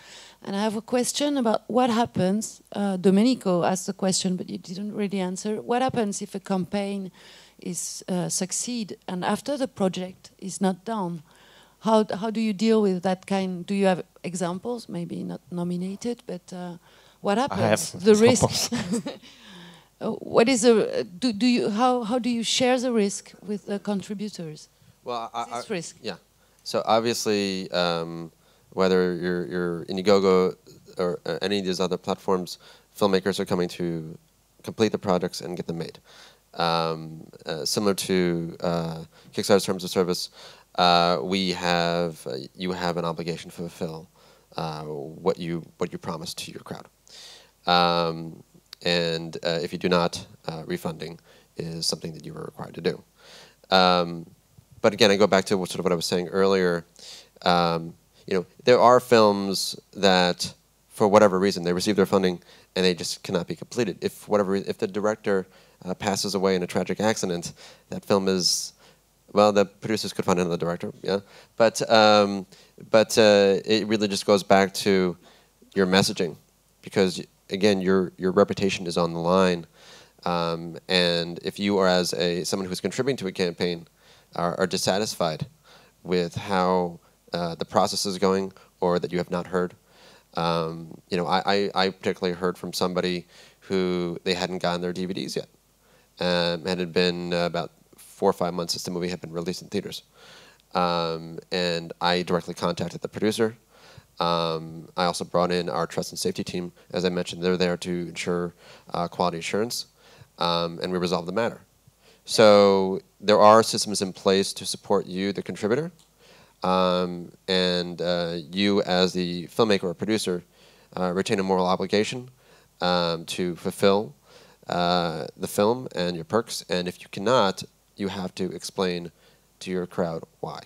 And I have a question about what happens. Domenico asked the question, but you didn't really answer. What happens if a campaign is succeed and after the project is not done? How do you deal with that kind? Do you have examples? Maybe not nominated, but what happens? I have the examples. risk. What is how do you share the risk with the contributors? Well, this risk. Yeah. So obviously, whether you're Indiegogo or any of these other platforms, filmmakers are coming to complete the projects and get them made. Similar to Kickstarter's terms of service, you have an obligation to fulfill what you promised to your crowd. And if you do not, refunding is something that you are required to do. but again, I go back to sort of what I was saying earlier. There are films that, for whatever reason, they receive their funding and they just cannot be completed. If the director passes away in a tragic accident, that film is, well, the producers could find another director, yeah. But it really just goes back to your messaging, because again, your reputation is on the line, and if you are someone who's contributing to a campaign are dissatisfied with how the process is going, or that you have not heard. I particularly heard from somebody who they hadn't gotten their DVDs yet. And it had been about 4 or 5 months since the movie had been released in theaters. And I directly contacted the producer. I also brought in our trust and safety team. As I mentioned, they're there to ensure quality assurance, and we resolved the matter. So there are systems in place to support you, the contributor, and you as the filmmaker or producer retain a moral obligation to fulfill the film and your perks, and if you cannot, you have to explain to your crowd why.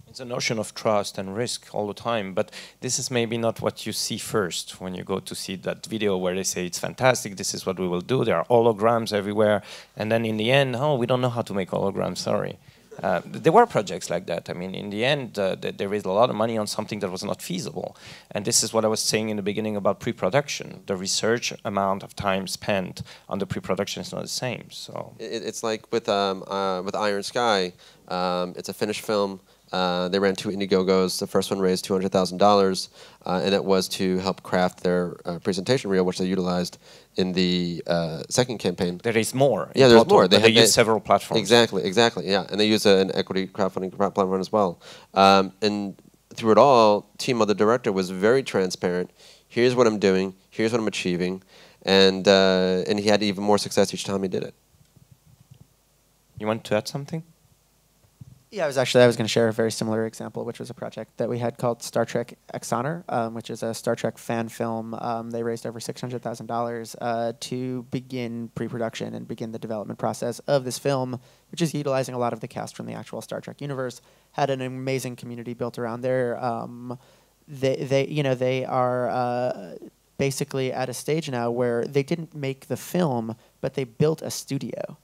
It's a notion of trust and risk all the time, but this is maybe not what you see first when you go to see that video where they say it's fantastic, this is what we will do, there are holograms everywhere, and then in the end, oh, we don't know how to make holograms, sorry. There were projects like that. I mean, in the end, they raised a lot of money on something that was not feasible. And this is what I was saying in the beginning about pre-production. The research amount of time spent on the pre-production is not the same. So it's like with Iron Sky. It's a finished film. They ran 2 Indiegogos. The first one raised $200,000, and it was to help craft their presentation reel, which they utilized in the second campaign. There is more. Yeah, there's more. They use several platforms. Exactly, yeah. And they use an equity crowdfunding platform as well. And through it all, Timo, the director, was very transparent. Here's what I'm doing. Here's what I'm achieving. And he had even more success each time he did it. You want to add something? Yeah, I was going to share a very similar example, which was a project that we had called Star Trek Ex Honor, which is a Star Trek fan film. They raised over $600,000 to begin pre-production and begin the development process of this film, which is utilizing a lot of the cast from the actual Star Trek universe. Had an amazing community built around there. They are basically at a stage now where they didn't make the film, but they built a studio.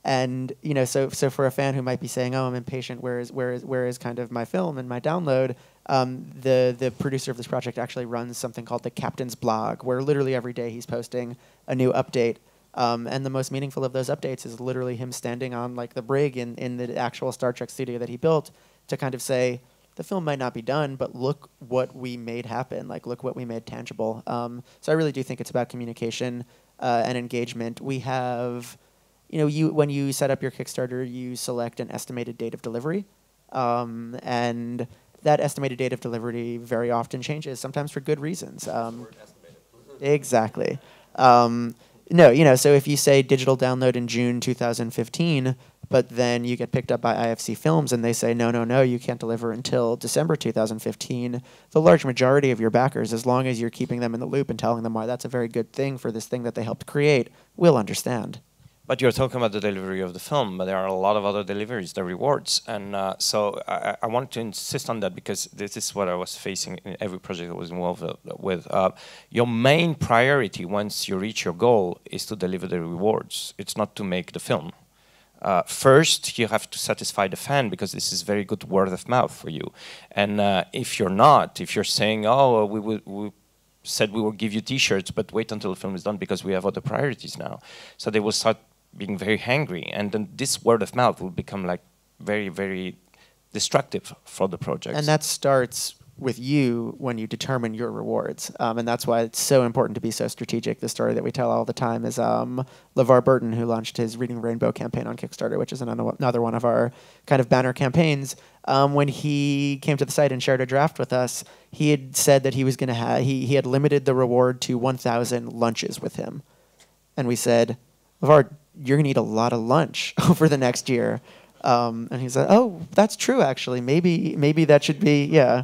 And so for a fan who might be saying, "Oh, I'm impatient. Where is kind of my film and my download?" The producer of this project actually runs something called the Captain's Blog, where literally every day he's posting a new update. And the most meaningful of those updates is literally him standing on like the brig in the actual Star Trek studio that he built to kind of say, the film might not be done, but look what we made happen. Like, look what we made tangible. So I really do think it's about communication and engagement. We have. When you set up your Kickstarter, you select an estimated date of delivery, and that estimated date of delivery very often changes, sometimes for good reasons. Exactly. So if you say digital download in June 2015, but then you get picked up by IFC Films and they say, no, you can't deliver until December 2015, the large majority of your backers, as long as you're keeping them in the loop and telling them why that's a very good thing for this thing that they helped create, will understand. But you're talking about the delivery of the film, but there are a lot of other deliveries, the rewards. And so I want to insist on that because this is what I was facing in every project I was involved with. Your main priority once you reach your goal is to deliver the rewards. It's not to make the film. First, you have to satisfy the fan because this is very good word of mouth for you. And if you're saying, oh, we said we will give you T-shirts, but wait until the film is done because we have other priorities now. So they will start being very hangry, and then this word of mouth will become like very, very destructive for the project. And that starts with you when you determine your rewards, and that's why it's so important to be so strategic. The story that we tell all the time is LeVar Burton, who launched his Reading Rainbow campaign on Kickstarter, which is another one of our kind of banner campaigns. When he came to the site and shared a draft with us, he had said that he was going to have he had limited the reward to 1,000 lunches with him, and we said, LeVar, you're going to eat a lot of lunch over the next year. And he said, oh, that's true, actually. Maybe that should be, yeah.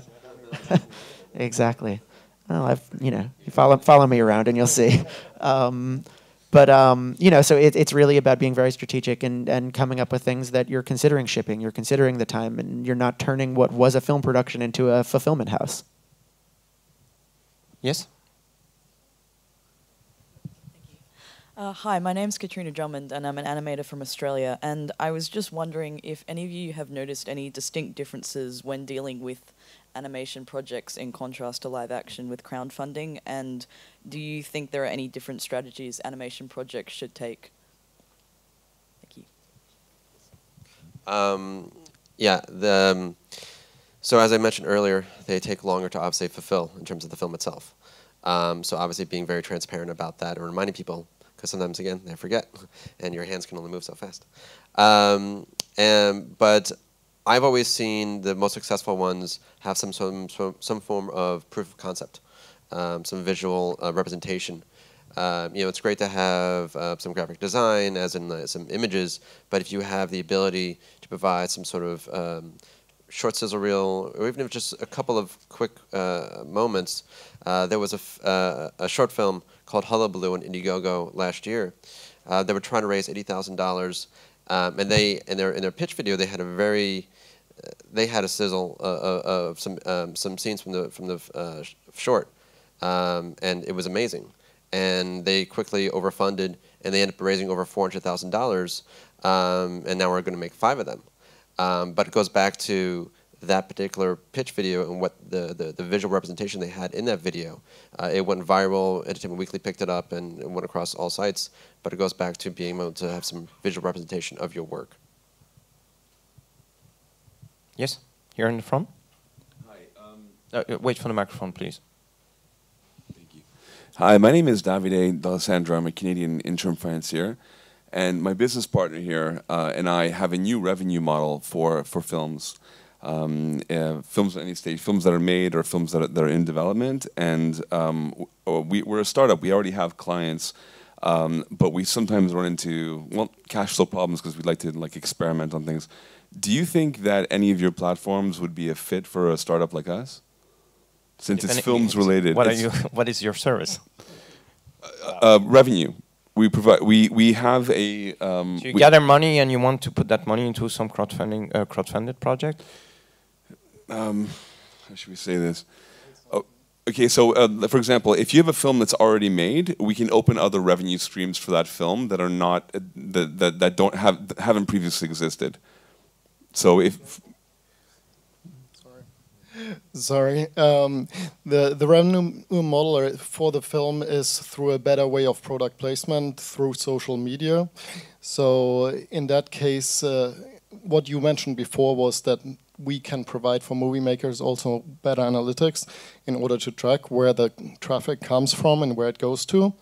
Exactly. Well, you follow me around and you'll see. But so it's really about being very strategic and coming up with things that you're considering shipping, you're considering the time, and you're not turning what was a film production into a fulfillment house. Yes? Hi, my name's Katrina Drummond, and I'm an animator from Australia. And I was just wondering if any of you have noticed any distinct differences when dealing with animation projects in contrast to live action with crowdfunding, and do you think there are any different strategies animation projects should take? Thank you. Yeah, so as I mentioned earlier, they take longer to obviously fulfill in terms of the film itself. So obviously being very transparent about that and reminding people, because sometimes, again, they forget, and your hands can only move so fast. But I've always seen the most successful ones have some form of proof of concept, some visual representation. It's great to have some graphic design, as in some images, but if you have the ability to provide some sort of short sizzle reel, or even if just a couple of quick moments. There was a short film called Hullabaloo on Indiegogo last year. They were trying to raise $80,000, and in their pitch video they had a sizzle of some scenes from the short, and it was amazing. And they quickly overfunded, and they ended up raising over $400,000, and now we're going to make 5 of them. But it goes back to that particular pitch video and what the visual representation they had in that video. It went viral, Entertainment Weekly picked it up, and it went across all sites, but it goes back to being able to have some visual representation of your work. Yes, here in the front. Hi. Wait for the microphone, please. Hi, my name is Davide D'Alessandro. I'm a Canadian interim financier. And my business partner here and I have a new revenue model for films. Films at any stage, films that are made or films that are in development. And we're a startup. We already have clients. But we sometimes run into, cash flow problems because we'd like to experiment on things. Do you think that any of your platforms would be a fit for a startup like us? Since it's films related. What is your service? Revenue. We provide. We have a. So you gather money and you want to put that money into some crowdfunded project. How should we say this? Okay, so for example, if you have a film that's already made, we can open other revenue streams for that film that are not that haven't previously existed. So if. Sorry. The revenue model for the film is through a better way of product placement through social media. So in that case, what you mentioned before was that we can provide for movie makers also better analytics in order to track where the traffic comes from and where it goes to.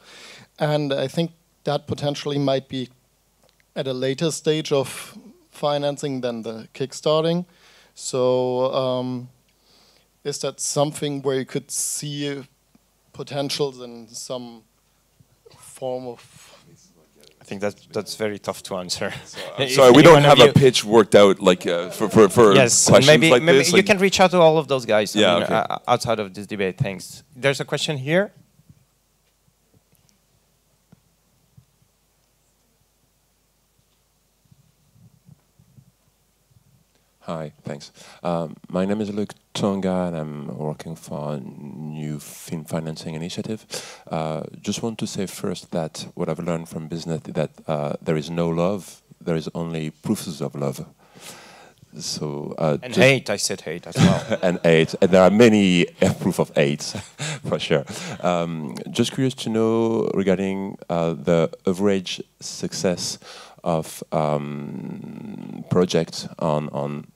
And I think that potentially might be at a later stage of financing than the kickstarting. So is that something where you could see potentials in some form of? I think that's very tough to answer. Sorry, we don't have a pitch worked out for yes, questions maybe this. You can reach out to all of those guys. Yeah, I mean, okay. Outside of this debate, thanks. There's a question here. Hi, thanks. My name is Luc Tonga, and I'm working for a new film financing initiative. Just want to say first that what I've learned from business is that there is no love, there is only proofs of love. So and hate, I said hate as well. And hate, and there are many proof of hate, for sure. Just curious to know regarding the average success of projects on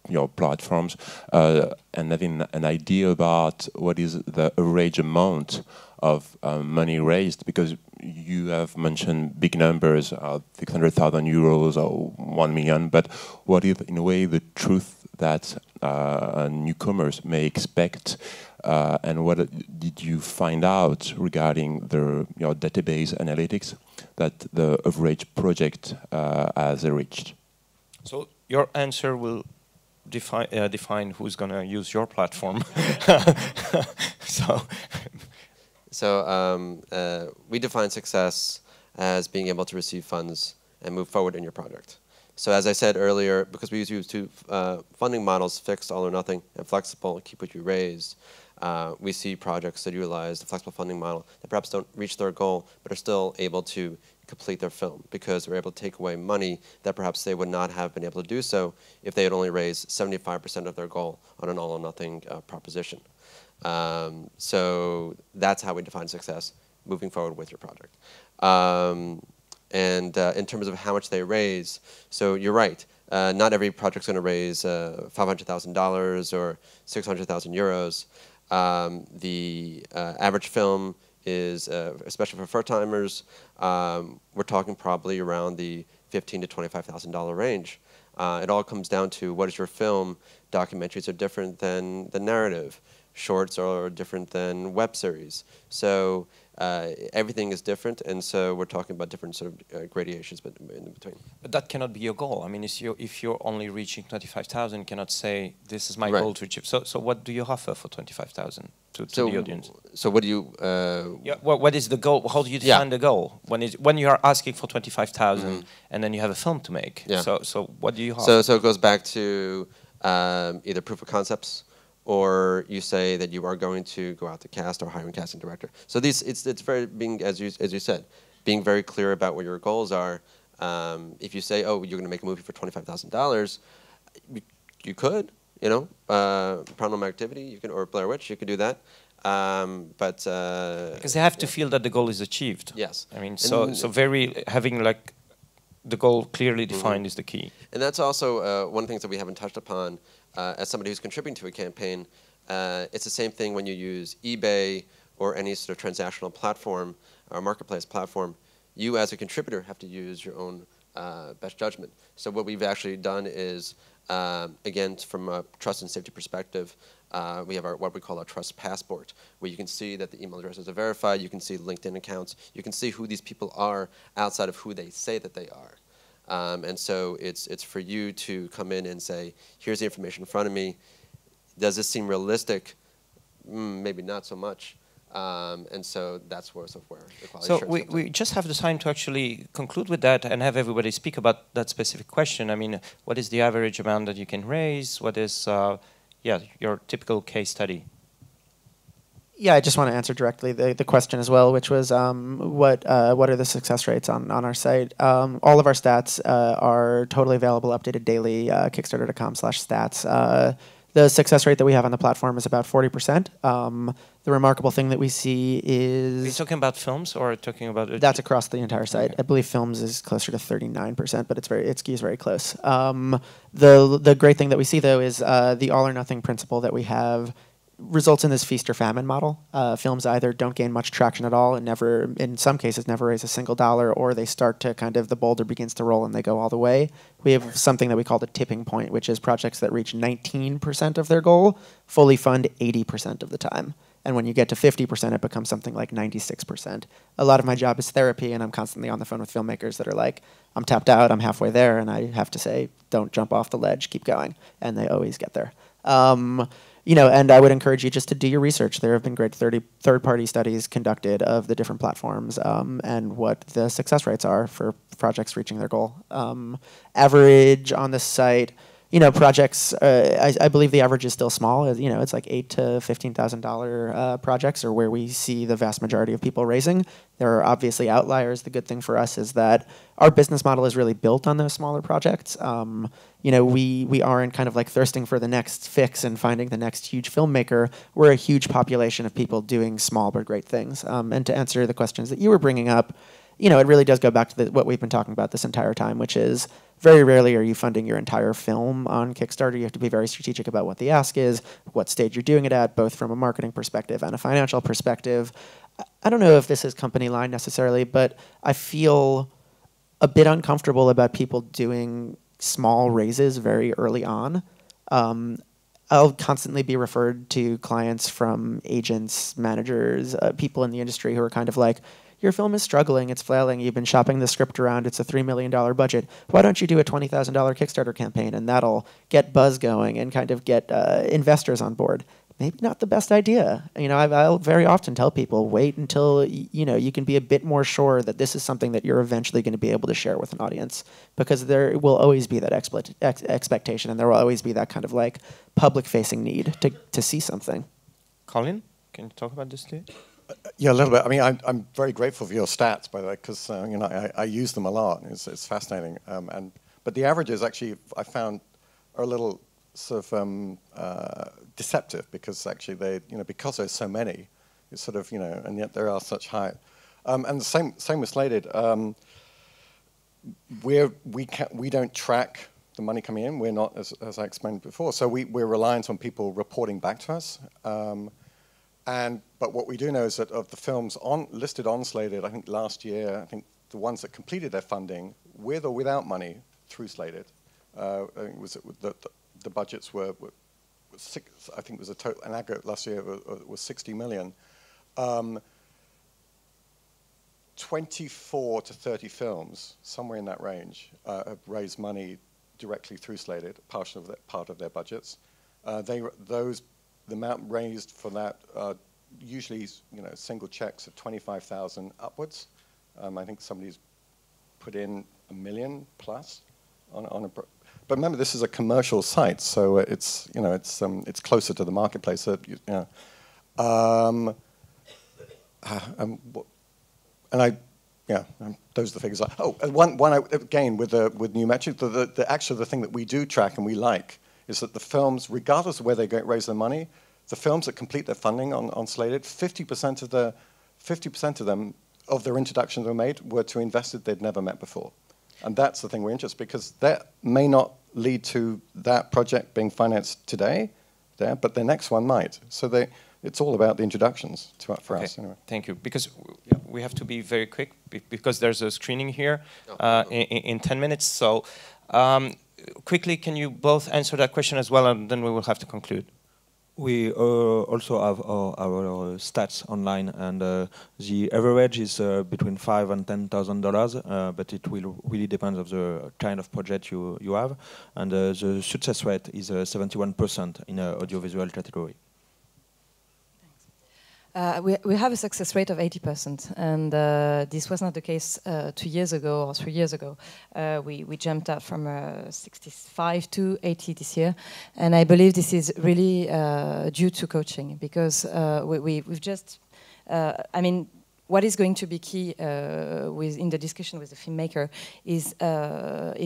your platforms, and having an idea about what is the average amount of money raised, because you have mentioned big numbers, 600,000 euros or 1 million, but what is in a way the truth that newcomers may expect, and what did you find out regarding your database analytics that the average project has reached? So your answer will define who's going to use your platform. So we define success as being able to receive funds and move forward in your project. So as I said earlier, because we use two funding models, fixed, all or nothing, and flexible, keep what you raise, we see projects that utilize the flexible funding model that perhaps don't reach their goal, but are still able to complete their film because they're able to take away money that perhaps they would not have been able to do so if they had only raised 75% of their goal on an all or nothing proposition. So that's how we define success, moving forward with your project. In terms of how much they raise, so you're right. Not every project's going to raise $500,000 or 600,000 euros. The average film is, especially for first-timers, we're talking probably around the $15,000 to $25,000 range. It all comes down to what is your film. Documentaries are different than the narrative. Shorts are different than web series. So everything is different, and so we're talking about different sort of gradations in between. But that cannot be your goal. I mean, if you're only reaching 25,000, you cannot say, this is my goal to achieve. So what do you offer for 25,000 to the audience? So what do you... yeah, what is the goal? How do you define the goal? When you are asking for 25,000 and then you have a film to make. Yeah. So what do you offer? So it goes back to either proof of concepts, or you say that you are going to go out to cast or hire a casting director. So it's very being, as you said, being very clear about what your goals are. If you say, oh, you're going to make a movie for $25,000, you could, Paranormal Activity, you can, or Blair Witch, you could do that. Because they have to feel that the goal is achieved. Yes. I mean, so very having like the goal clearly defined is the key. And that's also one of the things that we haven't touched upon. As somebody who's contributing to a campaign, it's the same thing when you use eBay or any sort of transactional platform or marketplace platform. You as a contributor have to use your own best judgment. So what we've actually done is, again, from a trust and safety perspective, we have what we call our trust passport, where you can see that the email addresses are verified, you can see LinkedIn accounts, you can see who these people are outside of who they say that they are. And so it's for you to come in and say, here's the information in front of me. Does this seem realistic? Maybe not so much. And so that's where the quality So assurance we just have the time to actually conclude with that and have everybody speak about that specific question. I mean, what is the average amount that you can raise? What is your typical case study? Yeah, I just want to answer directly the question as well, which was what are the success rates on our site? All of our stats are totally available, updated daily, Kickstarter.com/stats. The success rate that we have on the platform is about 40%. The remarkable thing that we see is... Are you talking about films or talking about... That's across the entire site. Okay. I believe films is closer to 39%, but it skews very close. The great thing that we see, though, is the all or nothing principle that we have results in this feast or famine model. Films either don't gain much traction at all and never, in some cases, never raise a single dollar, or they start to the boulder begins to roll and they go all the way. We have something that we call the tipping point, which is projects that reach 19% of their goal, fully fund 80% of the time. And when you get to 50%, it becomes something like 96%. A lot of my job is therapy, and I'm constantly on the phone with filmmakers that are like, I'm tapped out, I'm halfway there, and I have to say, don't jump off the ledge, keep going. And they always get there. And I would encourage you just to do your research. There have been great third-party studies conducted of the different platforms and what the success rates are for projects reaching their goal. Average on the site, projects, I believe the average is still small. It's like $8,000 to $15,000 projects are where we see the vast majority of people raising. There are obviously outliers. The good thing for us is that our business model is really built on those smaller projects. We aren't kind of like thirsting for the next fix and finding the next huge filmmaker. We're a huge population of people doing small but great things. And to answer the questions that you were bringing up, it really does go back to what we've been talking about this entire time, which is very rarely are you funding your entire film on Kickstarter. You have to be very strategic about what the ask is, what stage you're doing it at, both from a marketing perspective and a financial perspective. I don't know if this is company line necessarily, but I feel a bit uncomfortable about people doing small raises very early on. I'll constantly be referred to clients from agents, managers, people in the industry who are kind of like, your film is struggling, it's flailing, you've been shopping the script around, it's a $3 million budget. Why don't you do a $20,000 Kickstarter campaign and that'll get buzz going and kind of get investors on board? maybe not the best idea. You know, I'll very often tell people, wait until you can be a bit more sure that this is something that you're eventually going to be able to share with an audience, because there will always be that expectation, and there will always be that kind of like public-facing need to see something. Colin, can you talk about this too? Yeah, a little bit. I mean, I'm very grateful for your stats, by the way, because I use them a lot. It's fascinating. But the averages actually I found are a little sort of deceptive, because actually because there's so many, it's sort of and yet there are such high. And the same with Slated. We don't track the money coming in. We're not, as I explained before. So we're reliant on people reporting back to us. But what we do know is that of the films listed on Slated, I think last year, I think the ones that completed their funding with or without money through Slated, I think the budgets were six. I think it was a total an aggregate last year was 60 million. 24 to 30 films, somewhere in that range, have raised money directly through Slated, part of their budgets. The amount raised for that usually, single checks of 25,000 upwards. I think somebody's put in $1 million plus on a. But remember, this is a commercial site, so it's closer to the marketplace. So, those are the figures. Again with New Metric, the thing that we do track and we like is that the films, regardless of where they raise their money, the films that complete their funding on Slated, 50% of them of their introductions were made were to investors they'd never met before, and that's the thing we're interested, because that may not lead to that project being financed today, but the next one might. So it's all about the introductions for us. Anyway. Thank you. Because we have to be very quick, because there's a screening here in 10 minutes. So quickly, can you both answer that question as well, and then we will have to conclude. We also have our stats online, and the average is between $5,000 and $10,000, but it will really depend on the kind of project you have. And the success rate is 71% in audiovisual category. We have a success rate of 80%, and this was not the case 2 years ago or 3 years ago. We jumped up from 65 to 80 this year, and I believe this is really due to coaching, because we've just, what is going to be key in the discussion with the filmmaker is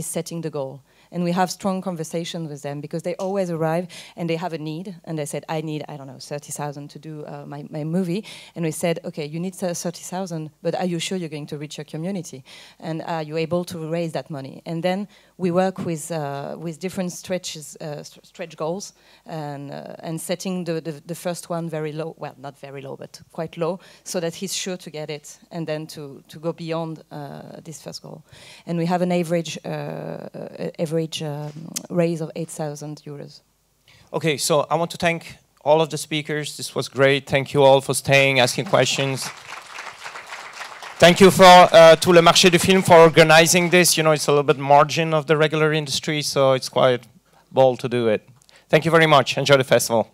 setting the goal. And we have strong conversations with them, because they always arrive and they have a need, and they said, I need, I don't know, 30,000 to do my movie. And we said, okay, you need 30,000, but are you sure you're going to reach your community? And are you able to raise that money? And then we work with different stretch goals, and setting the first one very low, well, not very low, but quite low, so that he's sure to get it, and then to go beyond this first goal. And we have an average raise of 8,000 euros. Okay, so I want to thank all of the speakers. This was great. Thank you all for staying, asking questions. Thank you to Le Marché du Film for organizing this. It's a little bit margin of the regular industry, so it's quite bold to do it. Thank you very much. Enjoy the festival.